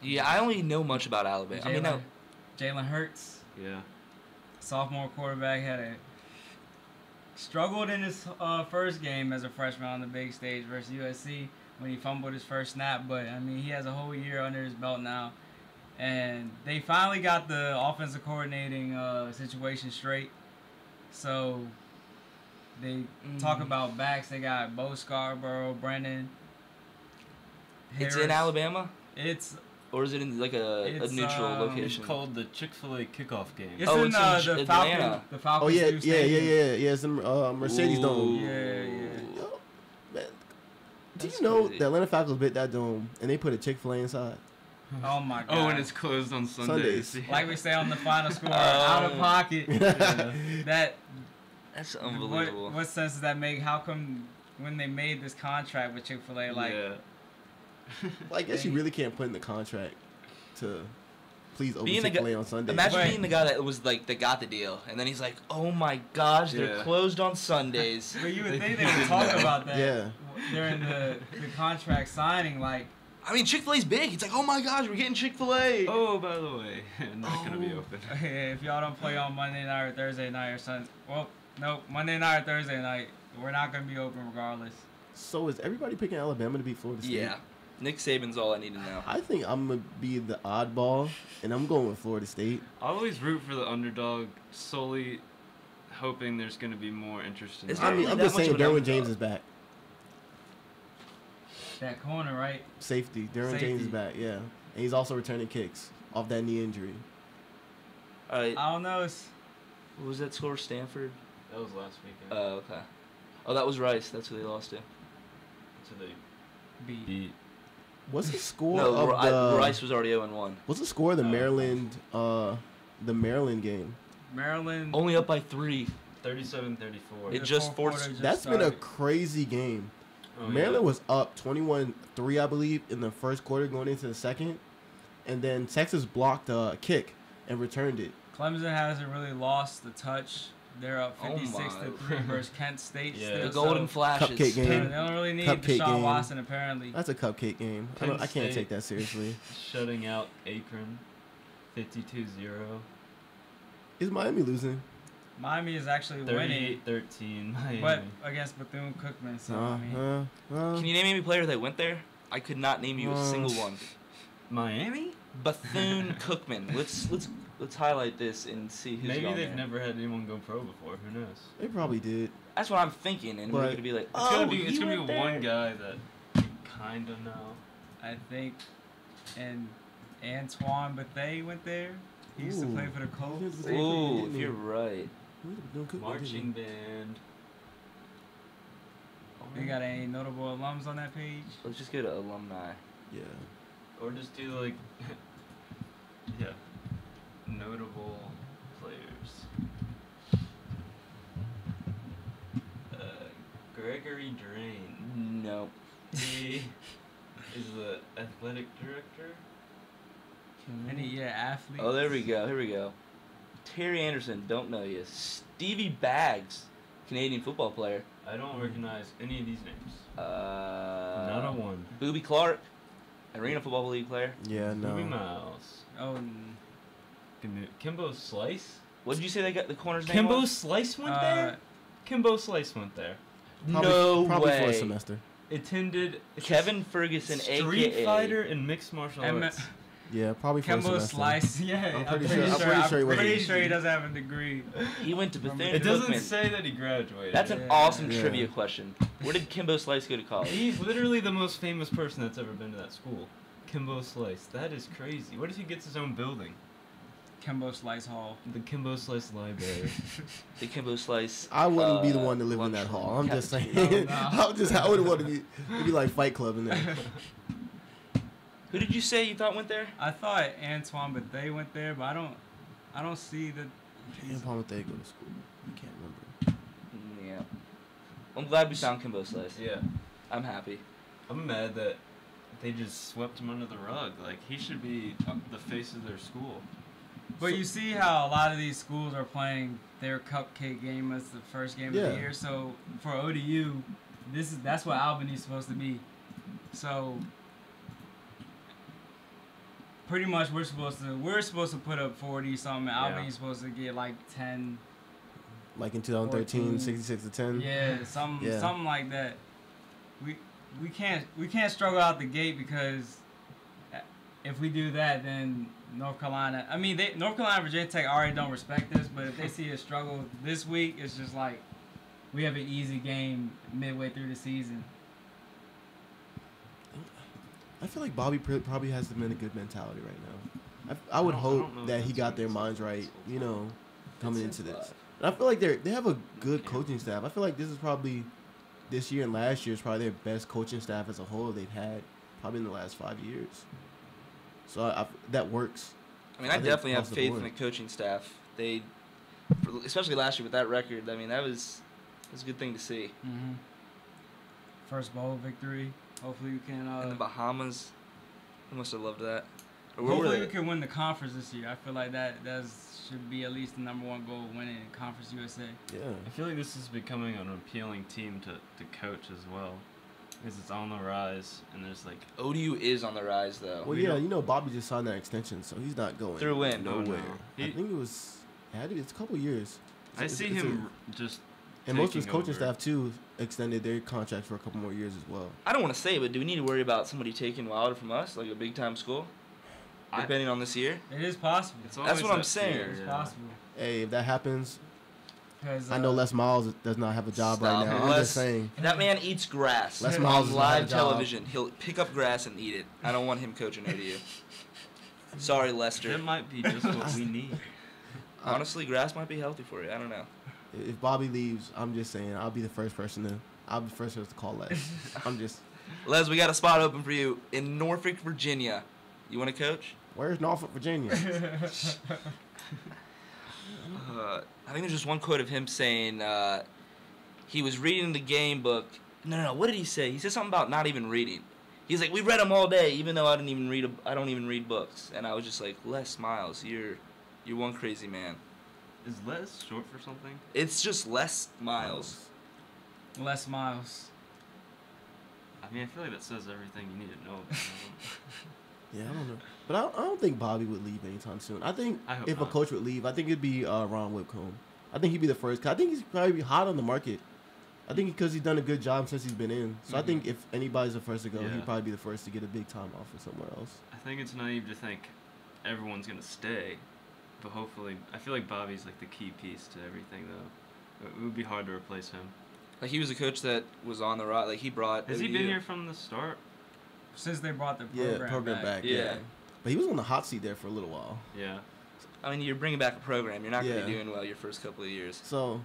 Yeah, I don't really know much about Alabama. I mean, no. Jalen Hurts, Yeah. sophomore quarterback, struggled in his first game as a freshman on the big stage versus USC when he fumbled his first snap. But I mean, he has a whole year under his belt now, and they finally got the offensive coordinating situation straight. So they talk about backs. They got Bo Scarborough, Brennan. It's Harris. in Alabama, It's or is it in like a It's, neutral It's location? called the Chick-fil-A kickoff game. it's Oh, in it's in the Atlanta. Falcon. The Oh Falcons yeah, do yeah. stadium. It's in Mercedes Ooh. Dome. Yeah. Yo, man, do That's you know crazy. the Atlanta Falcons bit that dome and they put a Chick-fil-A inside? Oh my god. Oh, and it's closed on Sundays. Sundays. like we say on the final score, Oh. out of pocket. That That's unbelievable. what sense does that make? How come when they made this contract with Chick-fil-A, like yeah. Well, I guess you really can't put in the contract to please open Being the Chick-fil-A guy- on Sunday. Imagine Right. being the guy that was like that got the deal, and then he's like, "Oh my gosh, they're Yeah. closed on Sundays." but you would They think they would did talk that. about that Yeah. during the contract signing, like I mean, Chick-fil-A's big. It's like, "Oh my gosh, we're getting Chick-fil-A." Oh, by the way, not gonna be Oh. open. if y'all don't play on Monday night or Thursday night or Sunday, well, no, Monday night or Thursday night, we're not gonna be open regardless. So is everybody picking Alabama to beat Florida State? Yeah, Nick Saban's all I need to know. I think I'm gonna be the oddball, and I'm going with Florida State. I always root for the underdog, solely hoping there's gonna be more interest in. It's the not I mean, really I'm that just much saying of an Derwin underdog. James is back. That corner, right? Safety. Derwin Safety. James is back, yeah. And he's also returning kicks off that knee injury. All right, I don't know. It's what was that score? Stanford. That was last weekend. Oh, okay. Oh, that was Rice. That's who they lost to. So they beat. beat. What's the score No, of the Rice was already 0-1. What's the score of the Oh. Maryland game? Maryland. Only up by 3. 37-34. It the just fourth forced- quarter just That's been a started. crazy game. Oh, Maryland was up 21-3, I believe, in the first quarter going into the second. And then Texas blocked a kick and returned it. Clemson hasn't really lost the touch. They're up Oh 56-3 versus Kent State. Yeah. Still, The Golden so Flashes. Cupcake game. They don't really need Cupcake Deshaun game. Watson, apparently. That's a cupcake game. I Penn can't State. take that seriously. Shutting out Akron, 52-0. Is Miami losing? Miami is actually winning, 38-13. Miami. but against Bethune-Cookman. So, I mean, Can you name any player that went there? I could not name you a single one. Miami? Bethune-Cookman. Let's highlight this and see who's Maybe gone they've there. never had anyone go pro before. Who knows? They probably did. That's what I'm thinking, and we're But- gonna be like, It's oh, gonna be he went there. one guy that you kind of know. I think, and Antoine Bethea went there. He used to Ooh. play for the Colts. Ooh, Didn't if he? you're right. Marching band. We got any notable alums on that page? Let's just go to alumni. Yeah. Or just do like, yeah, notable players. Gregory Drain. No. He is the athletic director. Any athletes? Oh, there we go. Here we go. Terry Anderson, don't know you. Stevie Baggs, Canadian football player. I don't recognize any of these names. Not a one. Booby Clark, Arena Football League player. Yeah, Movie no. Miles. Oh, Kimbo Slice. What did you say they got the corner's name Kimbo was? Slice went there. Kimbo Slice went there. Probably for a way. semester. Attended Kevin Ferguson, Street a.k.a. Fighter and mixed martial M- arts. Yeah, probably for a Kembo semester. Slice. Yeah, I'm pretty sure he wasn't. pretty sure he doesn't have a degree. He went to Bethune. It doesn't Cookman. say that he graduated. That's an Yeah. awesome Yeah. trivia question. Where did Kimbo Slice go to college? He's literally the most famous person that's ever been to that school. Kimbo Slice. That is crazy. What if he gets his own building? Kembo Slice Hall. The Kimbo Slice Library. The Kimbo Slice. I wouldn't be the one to live in that lunchroom hall. I'm just saying. cafeteria. I wouldn't want to be. It'd be like Fight Club in there. Who did you say you thought went there? I thought Antoine Bethea went there, but I don't see the. Damn, Palmer they go to school. I can't remember. Yeah. I'm glad we found Kimbo Slice. Yeah. I'm happy. I'm mad that they just swept him under the rug. Like, he should be the face of their school. But you see how a lot of these schools are playing their cupcake game as the first game of Yeah. the year. So for ODU, that's what Albany's supposed to be. So pretty much we're supposed to put up 40 something. Yeah. Albany's supposed to get like 10. Like in 2013, 14. 66-10. Yeah, something like that. We can't struggle out the gate, because if we do that, then North Carolina. I mean, North Carolina, Virginia Tech already don't respect us, but if they see a struggle this week, it's just like we have an easy game midway through the season. I feel like Bobby probably has them in a good mentality right now. I would I don't hope know if that he that's got what their it's minds right, you know, coming It's into in this. And I feel like they have a good coaching staff. I feel like this is probably, this year and last year is probably their best coaching staff as a whole they've had probably in the last 5 years. So that works. I mean, I think definitely have across the faith board. in the coaching staff. Especially last year with that record. I mean, that was a good thing to see. Mm-hmm. First bowl victory. Hopefully we can. In the Bahamas, I must have loved that. Or where were Hopefully they? we can win the conference this year. I feel like that should be at least the number one goal, winning Conference USA. Yeah. I feel like this is becoming an appealing team to coach as well. Because it's on the rise, and there's like... ODU is on the rise, though. Well, yeah, you know, Bobby just signed that extension, so he's not going Through when? Oh, nowhere. no. I think it's a couple years. I see him just And most of his taking coaching over. staff, too, extended their contract for a couple more years as well. I don't want to say, but do we need to worry about somebody taking Wilder from us, like a big-time school? Depending on this year? It is possible. It's That's always what I'm that saying. fear, It's yeah. possible. Hey, if that happens, 'Cause, I know Les Miles does not have a job Stop right now. it. I'm Les- just saying. That man eats grass Les on Miles does not have live a job. television. He'll pick up grass and eat it. I don't want him coaching ODU. Sorry, Lester. That might be just what we need. Honestly, grass might be healthy for you. I don't know. If Bobby leaves, I'm just saying I'll be the first person to call Les. I'm just. Les, we got a spot open for you in Norfolk, Virginia. You want to coach? Where's Norfolk, Virginia? I think there's just one quote of him saying he was reading the game book No. What did he say? He said something about not even reading. He's like, we read them all day, even though I don't even read books. And I was just like, Les Miles, you're one crazy man. Is Les short for something? It's just Les Miles. Les Miles. I mean, I feel like that says everything you need to know about him. Yeah, I don't know. But I don't think Bobby would leave anytime soon. I think I hope if a not. coach would leave, I think it'd be Ron Whipcombe. I think he'd be the first. 'Cause I think he's probably hot on the market. I think because he's done a good job since he's been in. So I think if anybody's the first to go, Yeah. he'd probably be the first to get a big time offer somewhere else. I think it's naive to think everyone's gonna stay, but hopefully, I feel like Bobby's like the key piece to everything, though. It would be hard to replace him. Like, he was a coach that was on the right. Like, he brought. Has he ODU. been here from the start? Since they brought the Program back. Yeah. But he was on the hot seat there for a little while. Yeah. I mean, you're bringing back a program. You're not going to be Yeah. doing well your first couple of years. So,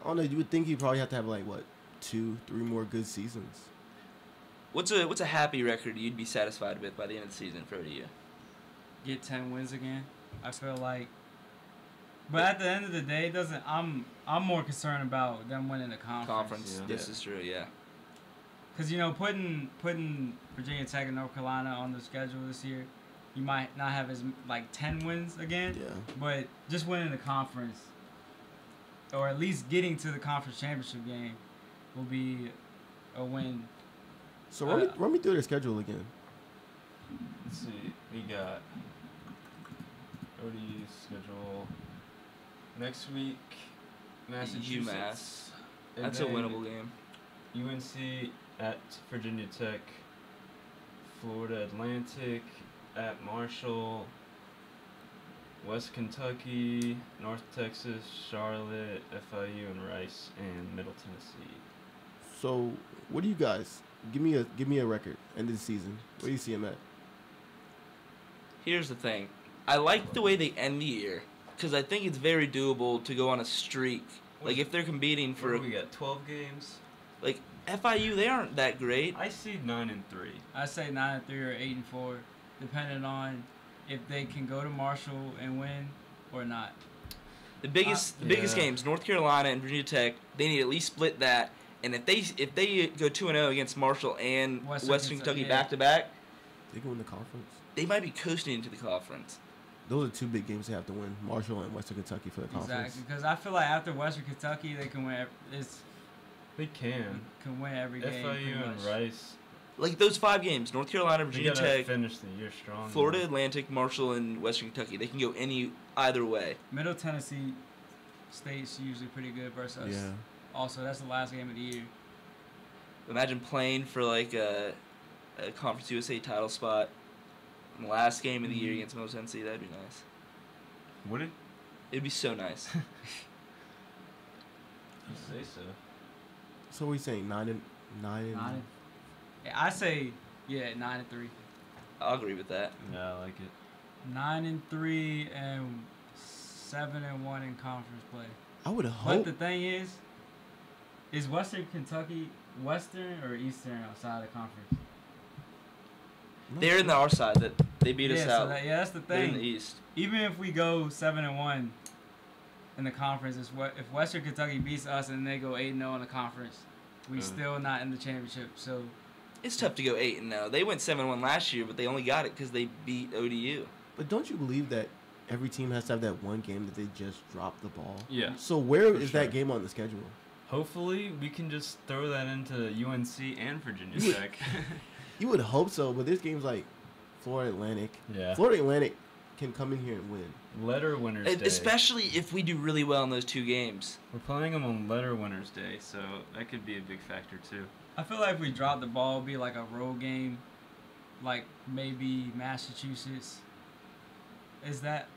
I don't know. You would think he'd probably have to have, like, what, 2-3 more good seasons. What's a happy record you'd be satisfied with by the end of the season for ODU? Get 10 wins again. I feel like. But at the end of the day, it doesn't. I'm more concerned about them winning the conference. Yeah. This is true, yeah. Because, putting Virginia Tech and North Carolina on the schedule this year, you might not have as, 10 wins again. Yeah. But just winning the conference, or at least getting to the conference championship game, will be a win. So run me through their schedule again. Let's see. We got ODU schedule next week. Massachusetts. UMass. And That's a then winnable game. UNC at Virginia Tech. Florida Atlantic at Marshall. West Kentucky, North Texas, Charlotte, FIU, and Rice, and Middle Tennessee. So, what do you guys give me a record end of the season? Where do you see him at? Here's the thing. I like the way they end the year because I think it's very doable to go on a streak. Like, if they're competing for... What do we got 12 games? Like, FIU, they aren't that great. I see 9-3. I say 9-3 or 8-4, depending on if they can go to Marshall and win or not. The biggest games, North Carolina and Virginia Tech, they need to at least split that. And if they go 2-0 against Marshall and Western Kentucky back to back, They go in the conference. they might be coasting into the conference. Those are two big games they have to win: Marshall and Western Kentucky for the conference. Exactly, because I feel like after Western Kentucky, they can win. They can. Win every game. FIU and Rice. Like those 5 games, North Carolina, They Virginia gotta Tech, finish the year strong. Florida Atlantic, Marshall, and Western Kentucky. They can go either way. Middle Tennessee State's usually pretty good versus us. Yeah. Also, that's the last game of the year. Imagine playing for like a Conference USA title spot in the last game of the year against Middle Tennessee. That'd be nice. Would it? It'd be so nice. You say so. So what are you saying? 9-9. Yeah, I say 9-3. I'll agree with that. Yeah, I like it. 9-3 and 7-1 in conference play. I would But hope. the thing is Western Kentucky Western or Eastern outside of conference? They're in our side. That they beat us out. That's the They're in the thing. East. Even if we go 7-1 in the conference, if Western Kentucky beats us and they go 8-0 in the conference, we still not in the championship. So It's tough to go 8-0. They went 7-1 last year, but they only got it because they beat ODU. But don't you believe that every team has to have that one game that they just drop the ball? Yeah. So where For is sure. that game on the schedule? Hopefully, we can just throw that into UNC and Virginia You would- Tech. You would hope so, but there's games like Florida Atlantic. Yeah. Florida Atlantic can come in here and win. Letter Winners Day. Especially if we do really well in those 2 games. We're playing them on Letter Winners Day, so that could be a big factor too. I feel like if we drop the ball, it'd be like a road game, like maybe Massachusetts. Is that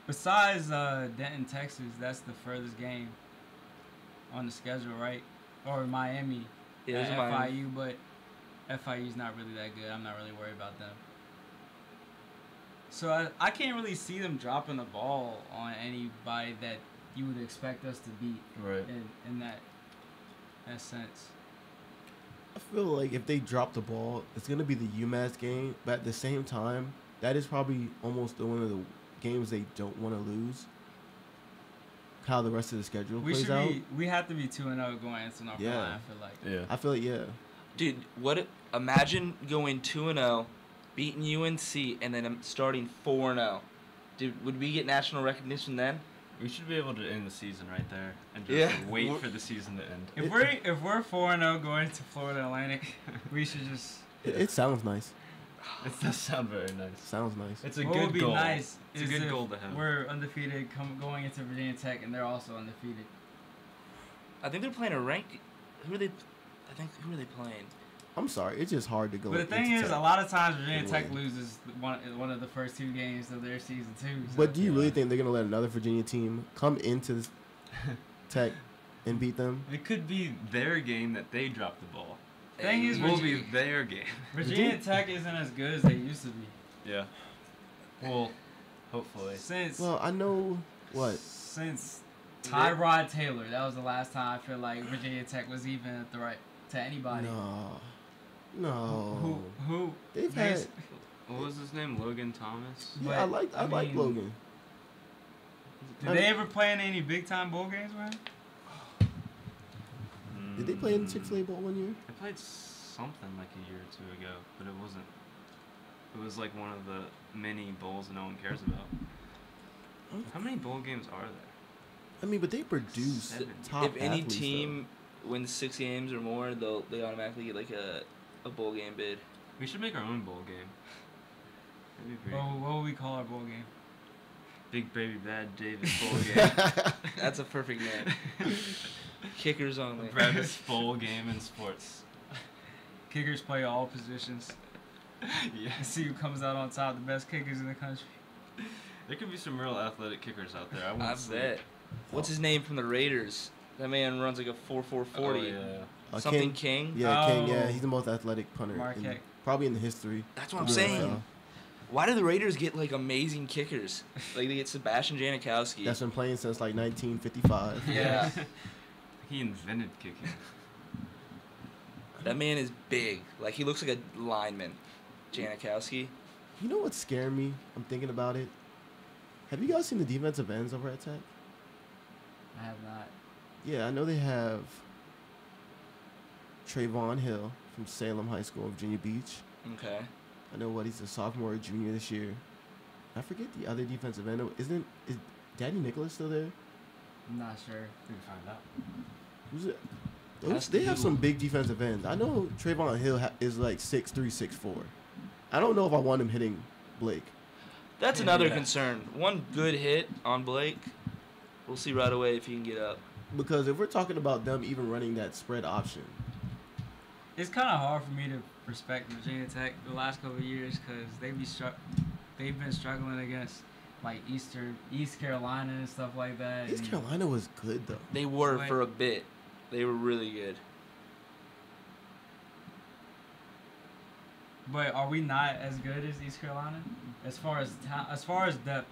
besides Denton, Texas? That's the furthest game on the schedule, right? Or Miami, Yeah, at there's Miami. FIU, but FIU's not really that good. I'm not really worried about them. So I can't really see them dropping the ball on anybody that you would expect us to beat Right. in that sense. I feel like if they drop the ball, it's going to be the UMass game. But at the same time, that is probably almost one of the games they don't want to lose. how the rest of the schedule We plays should out. we have to be 2-0 going into North Yeah. Carolina. I feel like. Yeah. I feel like Dude, imagine going 2-0, beating UNC, and then starting 4-0. Dude, would we get national recognition then? We should be able to end the season right there and just Yeah. wait for the season to end. If we're 4-0 going to Florida Atlantic, we should just. it sounds nice. It does sound very nice. Sounds nice. It's a What good would be goal. nice It's a is good if goal to have. we're undefeated going into Virginia Tech and they're also undefeated. I think they're playing a ranked. Who are they playing? I'm sorry. It's just hard to go. But the thing into is, Tech. a lot of times Virginia and Tech win. loses one of the first 2 games of their season too. So. But do you really think they're gonna let another Virginia team come into this Tech and beat them? It could be their game that they drop the ball. Thing is, It will be their game. Virginia Tech isn't as good as they used to be. Yeah. Well, hopefully. Well, I know what. Since Tyrod Taylor, that was the last time I feel like Virginia Tech was even a threat to anybody. No. Who? They've had. What was his name? Logan Thomas? Yeah, But, I like mean, Logan. Did they ever play in any big time bowl games, man? Did they play in the Chick-fil-A Bowl one year? They played something like a year or 2 ago, but it wasn't. It was like one of the many bowls that no one cares about. How many bowl games are there? I mean, but they produce 7. top If any athletes, team wins 6 games or more, they automatically get like a bowl game bid. We should make our own bowl game. That'd be pretty. What would we call our bowl game? Big Baby Bad Davis bowl game. That's a perfect name. Kickers only. Brad's bowl game in sports. Kickers play all positions. Yeah. And see who comes out on top. The best kickers in the country. There could be some real athletic kickers out there. I I won't say. bet. What's his name from the Raiders? That man runs like a 4.440. Oh, yeah. Something King. Yeah, King. Yeah, Oh. he's the most athletic punter, Marquette. probably in the history. That's what I'm of the saying. NFL. Why do the Raiders get like amazing kickers? Like they get Sebastian Janikowski. That's been playing since like 1955. Yeah. He invented kicking. That man is big. Like he looks like a lineman. Janikowski. You know what's scaring me? I'm thinking about it. Have you guys seen the defensive ends over at Tech? I have not. Yeah, I know they have Trayvon Hill from Salem High School in Virginia Beach. Okay. I know he's a sophomore or junior this year. I forget the other defensive end. Is Daddy Nicholas still there? I'm not sure. We can find out. Who's it? That's They the have dude. some big defensive ends. I know Trayvon Hill is like 6'3", 6'4". I don't know if I want him hitting Blake. That's another Yeah. concern. One good hit on Blake. We'll see right away if he can get up. Because if we're talking about them even running that spread option, It's kind of hard for me to respect Virginia Tech the last couple of years because they've been struggling against like East Carolina and stuff like that. East and- Carolina was good though. They were Wait. for a bit. They were really good. But are we not as good as East Carolina as far as depth?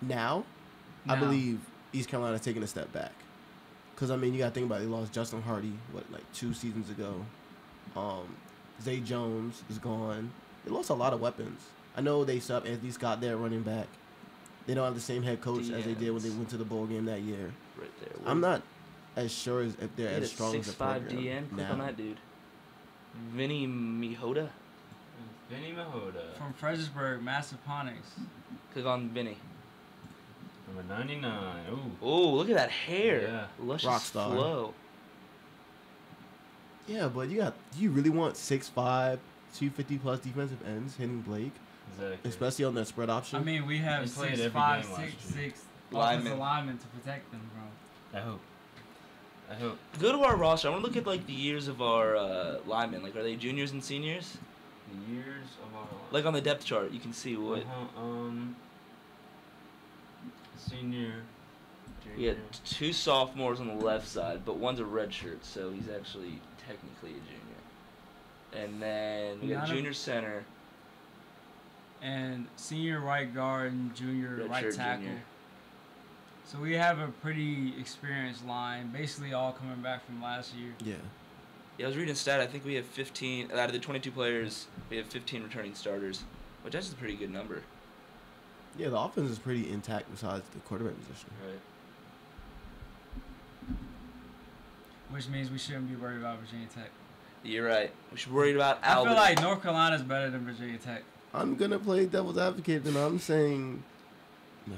Now, I Now. believe East Carolina's taking a step back. Because, I mean, you got to think about it. They lost Justin Hardy, like 2 seasons ago. Zay Jones is gone. They lost a lot of weapons. I know they still have Anthony Scott there running back. They don't have the same head coach as they did when they went to the bowl game that year. Right there. I'm not as sure as if they're He had as a strong as the 6'5" program DN. Click now. on that dude. Vinny Mihota. Benny Mahoda. From Fredericksburg, Massaponax. Click on Vinny. Number 99. Ooh. Oh, look at that hair. Yeah. Luscious Rockstar. flow. Yeah, but do you really want 6'5", 250-plus defensive ends hitting Blake? Exactly. Especially on that spread option? I mean, we have They played 6'5", every game last 6'6" year. Linemen. offensive linemen to protect them, bro. I hope. Go to our roster. I want to look at like the years of our linemen. Like, are they juniors and seniors? The years of our life. Like on the depth chart, you can see what. Senior. We had Junior. 2 sophomores on the left side, but one's a redshirt, so he's actually technically a junior. And then we got None a of- junior center. And senior right guard and junior Redshirt right tackle. junior. So we have a pretty experienced line, basically all coming back from last year. Yeah. Yeah, I was reading a stat. I think we have 15 out of the 22 players. We have 15 returning starters, which is a pretty good number. Yeah, the offense is pretty intact besides the quarterback position. Right. which means we shouldn't be worried about Virginia Tech. You're right. We should worry about I Albany. feel like North Carolina's better than Virginia Tech. I'm gonna play devil's advocate, and I'm saying, no.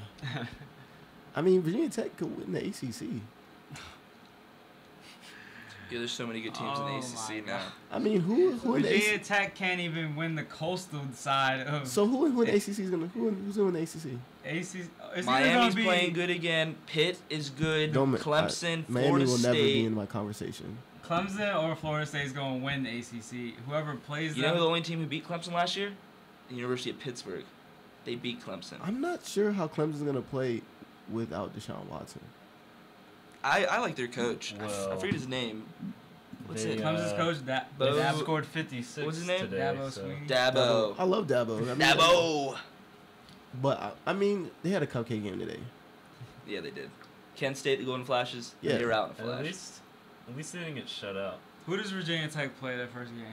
I mean, Virginia Tech could win the ACC. Yeah, there's so many good teams in the Oh ACC my now. God. I mean, who in the Virginia ACC? Tech can't even win the coastal side of So who in the ACC is gonna who's gonna win the ACC? ACC. It's Miami's either gonna be, playing good again. Pitt is good. Clemson, Miami Florida will State. never be in my conversation. Clemson or Florida State is going to win the ACC. Whoever plays You them. know the only team who beat Clemson last year? The University of Pittsburgh. They beat Clemson. I'm not sure how Clemson's gonna play without Deshaun Watson. I like their coach. I Well, forget his name. What's they, it? Clemson's coach, Bo- They Dabo- scored 56 what's his name? today. Dabo so. Sweeney. Dabo. I love Dabo. I mean, Dabo. But I mean, they had a cupcake game today. Yeah, they did. Kent State, the Golden Flashes. Yeah. They were out in a At flash. least they didn't get shut out. Who does Virginia Tech play their first game?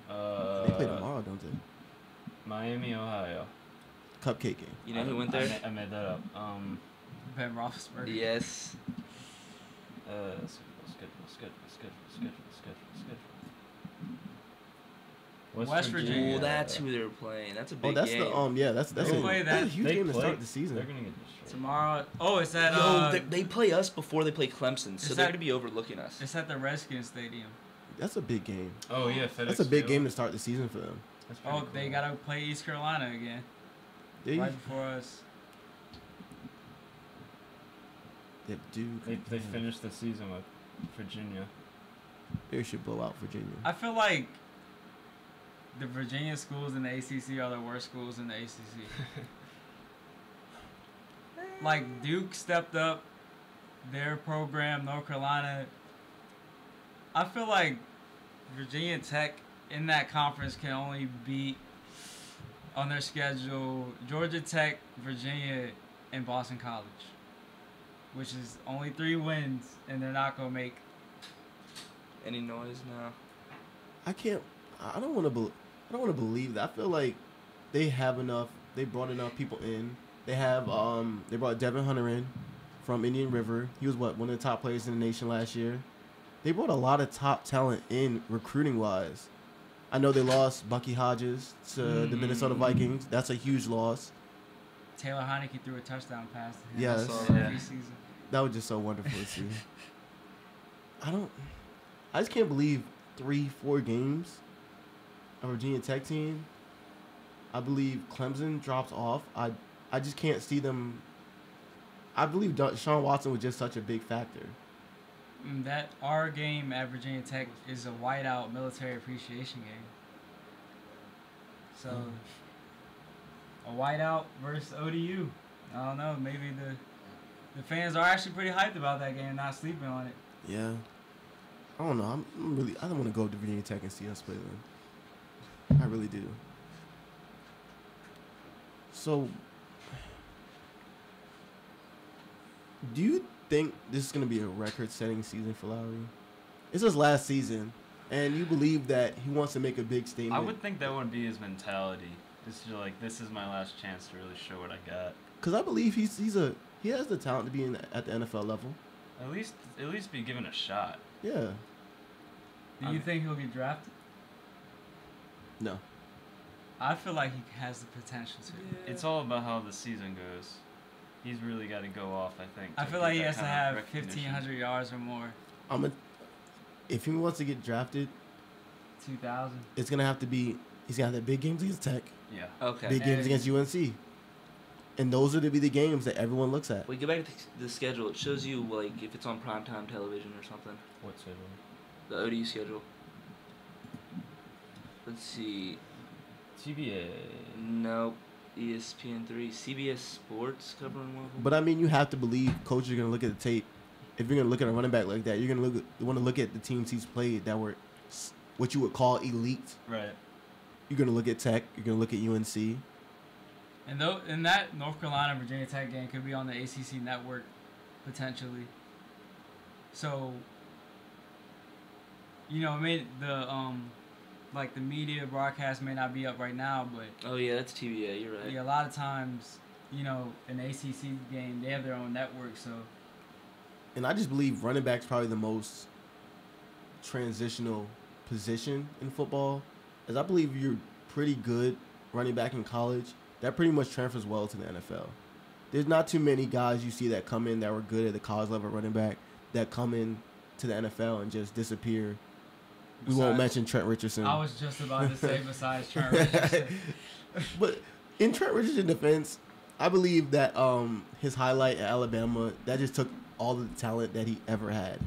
They play tomorrow, don't they? Miami, Ohio. Cupcake game. You know who went there? I made that up. Ben Roethlisberger. Yes. Schedule. West Virginia. Oh, that's who they're playing. That's a big Oh, that's game. that's They a, play that's a that. huge game to start the season. They're gonna get destroyed. Tomorrow. Oh, it's at They play us before they play Clemson, so Is they're that- going to be overlooking us. it's at the Redskins Stadium. That's a big game. Oh yeah, FedEx. That's a big Field. game to start the season for them. That's pretty Oh, cool. they gotta play East Carolina again. They Right before us. They finished the season with Virginia. They should blow out Virginia. I feel like the Virginia schools in the ACC are the worst schools in the ACC. Like Duke stepped up their program, North Carolina. I feel like Virginia Tech in that conference can only beat on their schedule Georgia Tech, Virginia, and Boston College, which is only 3 wins, and they're not gonna make. Any noise now? I don't want to believe that. I feel like they have enough. They brought enough people in. They have they brought Devin Hunter in from Indian River. He was one of the top players in the nation last year. They brought a lot of top talent in recruiting wise. I know they lost Bucky Hodges to the Minnesota Vikings. That's a huge loss. Taylor Heineke threw a touchdown pass to him. Yes. in saw the that. preseason. That was just so wonderful to see. I just can't believe 3-4 games. A Virginia Tech team. I believe Clemson drops off. I just can't see them. I believe Sean Watson was just such a big factor. That our game at Virginia Tech is a whiteout military appreciation game. So, a whiteout versus ODU. I don't know. Maybe the fans are actually pretty hyped about that game, not sleeping on it. Yeah. I don't know. I don't want to go to Virginia Tech and see us play them. I really do. So, do you think this is going to be a record-setting season for Lowry? It's his last season, and you believe that he wants to make a big statement. I would think that would be his mentality. This is my last chance to really show what I got. Because I believe he has the talent to be at the NFL level. At least be given a shot. Yeah. Do you think he'll get drafted? No. I feel like he has the potential to. It's all about how the season goes. He's really got to go off, I think. I to feel get like he that has to kind of have recognition. 1,500 yards or more. If he wants to get drafted, 2,000. it's gonna have to be. He's gonna have the big games against Tech, Yeah. Okay. big games against UNC, and those are to be the games that everyone looks at. We go back to the schedule. It shows you like if it's on primetime television or something. What's it? The ODU schedule. Let's see. TBA. Nope. ESPN3, CBS Sports covering one of them. But I mean, you have to believe coaches are gonna look at the tape. If you're gonna look at a running back like that, you want to look at the teams he's played that were what you would call elite. Right. You're gonna look at Tech. You're gonna look at UNC. And that North Carolina Virginia Tech game could be on the ACC network potentially. So, the media broadcast may not be up right now, but Oh yeah, that's TBA. You're right. yeah, a lot of times, an ACC game they have their own network, so And I just believe running back's probably the most transitional position in football. As I believe you're pretty good running back in college, that pretty much transfers well to the NFL. There's not too many guys you see that come in that were good at the college level running back that come in to the NFL and just disappear. We won't mention Trent Richardson. I was just about to say besides Trent Richardson. But in Trent Richardson's defense, I believe that his highlight at Alabama, that just took all the talent that he ever had.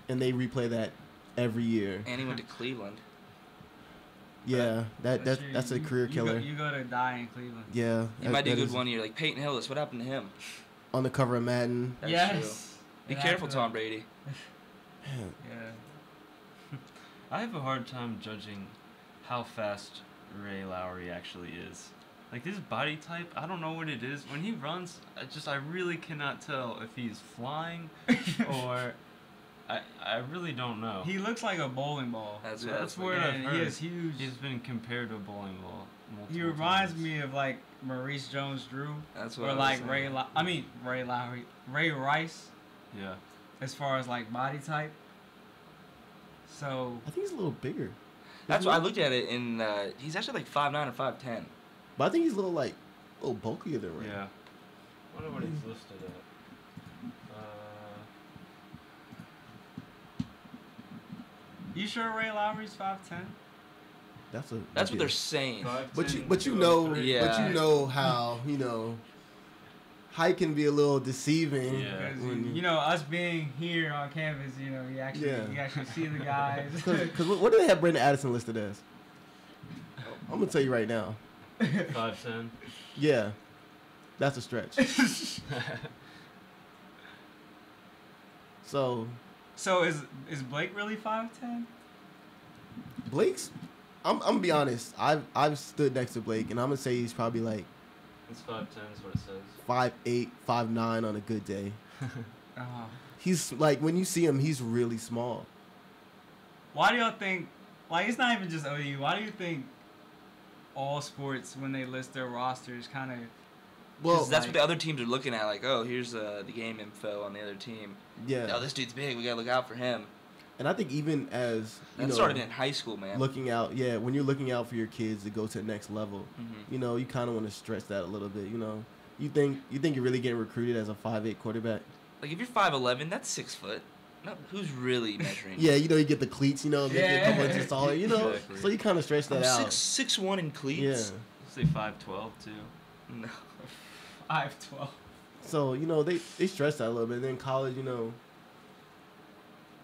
And they replay that every year. And he went to Cleveland. Yeah, that's a career killer. You go to die in Cleveland. Yeah. He might do good one year. Like Peyton Hillis, what happened to him? On the cover of Madden. That's Yes. true. Be careful, Tom Brady. Man. Yeah. I have a hard time judging how fast Ray Lowry actually is. Like his body type, I don't know what it is. When he runs, I really cannot tell if he's flying or I really don't know. He looks like a bowling ball. That's That's what where I've And heard. he is huge. He's been compared to a bowling ball. He multiple reminds times. me of like Maurice Jones-Drew, That's what or I was like saying. Ray Lowry, Ray Rice, Yeah. as far as like body type. So I think he's a little bigger. That's why I looked at it, and he's actually like 5'9" or 5'10". But I think he's a little bulkier than Ray. Yeah. I wonder what he's listed at. you sure Ray Lowry's 5'10"? That's What they're saying. But you know how height can be a little deceiving. Yeah. Because us being here on campus, you actually see the guys. Because what do they have Brandon Addison listed as? I'm gonna tell you right now. 5'10". Yeah, that's a stretch. So is Blake really 5'10"? Blake's, I'm gonna be honest. I've stood next to Blake, and I'm gonna say he's probably like It's 5'10" is what it says. 5'8", 5'9" on a good day. Oh. He's like, when you see him, he's really small. Why do y'all think, like, it's not even just ODU, why do you think all sports, when they list their rosters, kind of... Well, That's what the other teams are looking at. Like, oh, here's the game info on the other team. yeah. Oh, this dude's big. We got to look out for him. And I think even as, That started in high school, man. looking out, when you're looking out for your kids to go to the next level, Mhm. you kind of want to stretch that a little bit, You think you're really getting recruited as a 5'8" quarterback? Like, if you're 5'11", that's 6 foot. No, who's really measuring? Yeah, you get the cleats, make it a couple inches taller, Exactly. So you kind of stretch that I'm out. 6'1" in cleats. Yeah. Say 5'12" too. No. 5'12". So, they stretch that a little bit. And then college,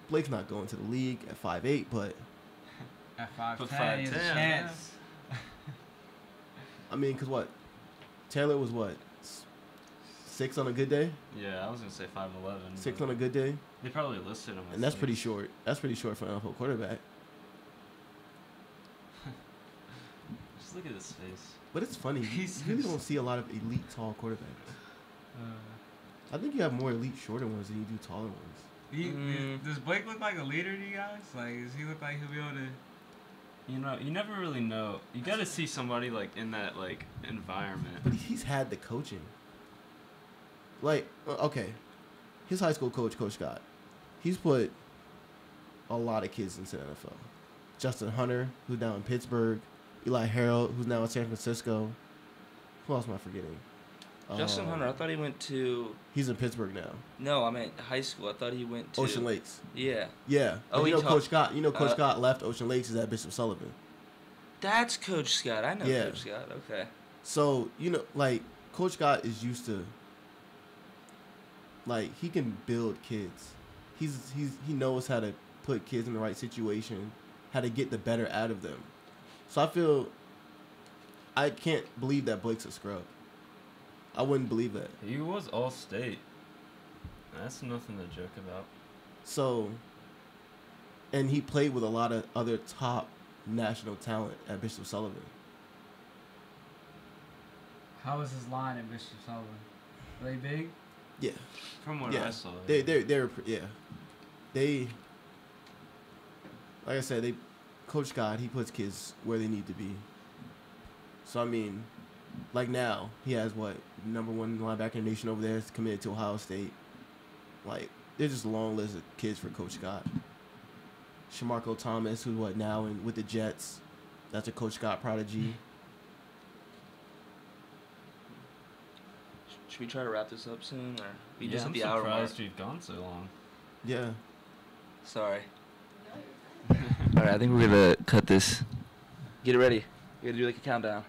Blake's not going to the league at 5'8", but, At But 5'10", he has a 5'10", chance. I mean, because what? Taylor was what? 6 on a good day? Yeah, I was gonna say 5'11". 6 but on a good day? They probably listed him. And that's pretty short. That's pretty short for an NFL quarterback. Just look at his face. But it's funny. You really don't see a lot of elite tall quarterbacks. I think you have more elite shorter ones than you do taller ones. Does Blake look like a leader to you guys? Like, does he look like he'll be able to... You never really know. You got to see somebody like in that environment. But he's had the coaching. Okay, his high school coach, Coach Scott, he's put a lot of kids into the NFL. Justin Hunter, who's now in Pittsburgh. Eli Harold, who's now in San Francisco. Who else am I forgetting? Justin Hunter, I thought he went to... He's in Pittsburgh now. No, I meant high school. I thought he went to... Ocean Lakes. Yeah. Yeah. Oh, But he Coach Scott. Coach Scott left Ocean Lakes. Is at Bishop Sullivan. That's Coach Scott. I know Yeah. Coach Scott. Okay. So Coach Scott is used to. He can build kids. He knows how to put kids in the right situation, how to get the better out of them. So I can't believe that Blake's a scrub. I wouldn't believe that. He was all state. That's nothing to joke about. So, and he played with a lot of other top national talent at Bishop Sullivan. How was his line at Bishop Sullivan? Were they big? Yeah. From what Yeah. I saw. They're like I said, Coach Scott, he puts kids where they need to be. So I mean, now he has what, #1 linebacker in the nation over there, is committed to Ohio State. Like, there's just a long list of kids for Coach Scott. Shamarko Thomas, who's now with the Jets. That's a Coach Scott prodigy. Should we try to wrap this up soon, or we Yeah, just I'm hit the hour mark? surprised we've gone so long. Yeah. Sorry. All right, I think we're gonna cut this. Get it ready. You gotta do like a countdown.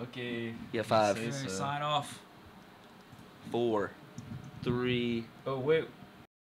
Okay. Yeah, 5. Say so. Sign off. 4, 3. Oh, wait.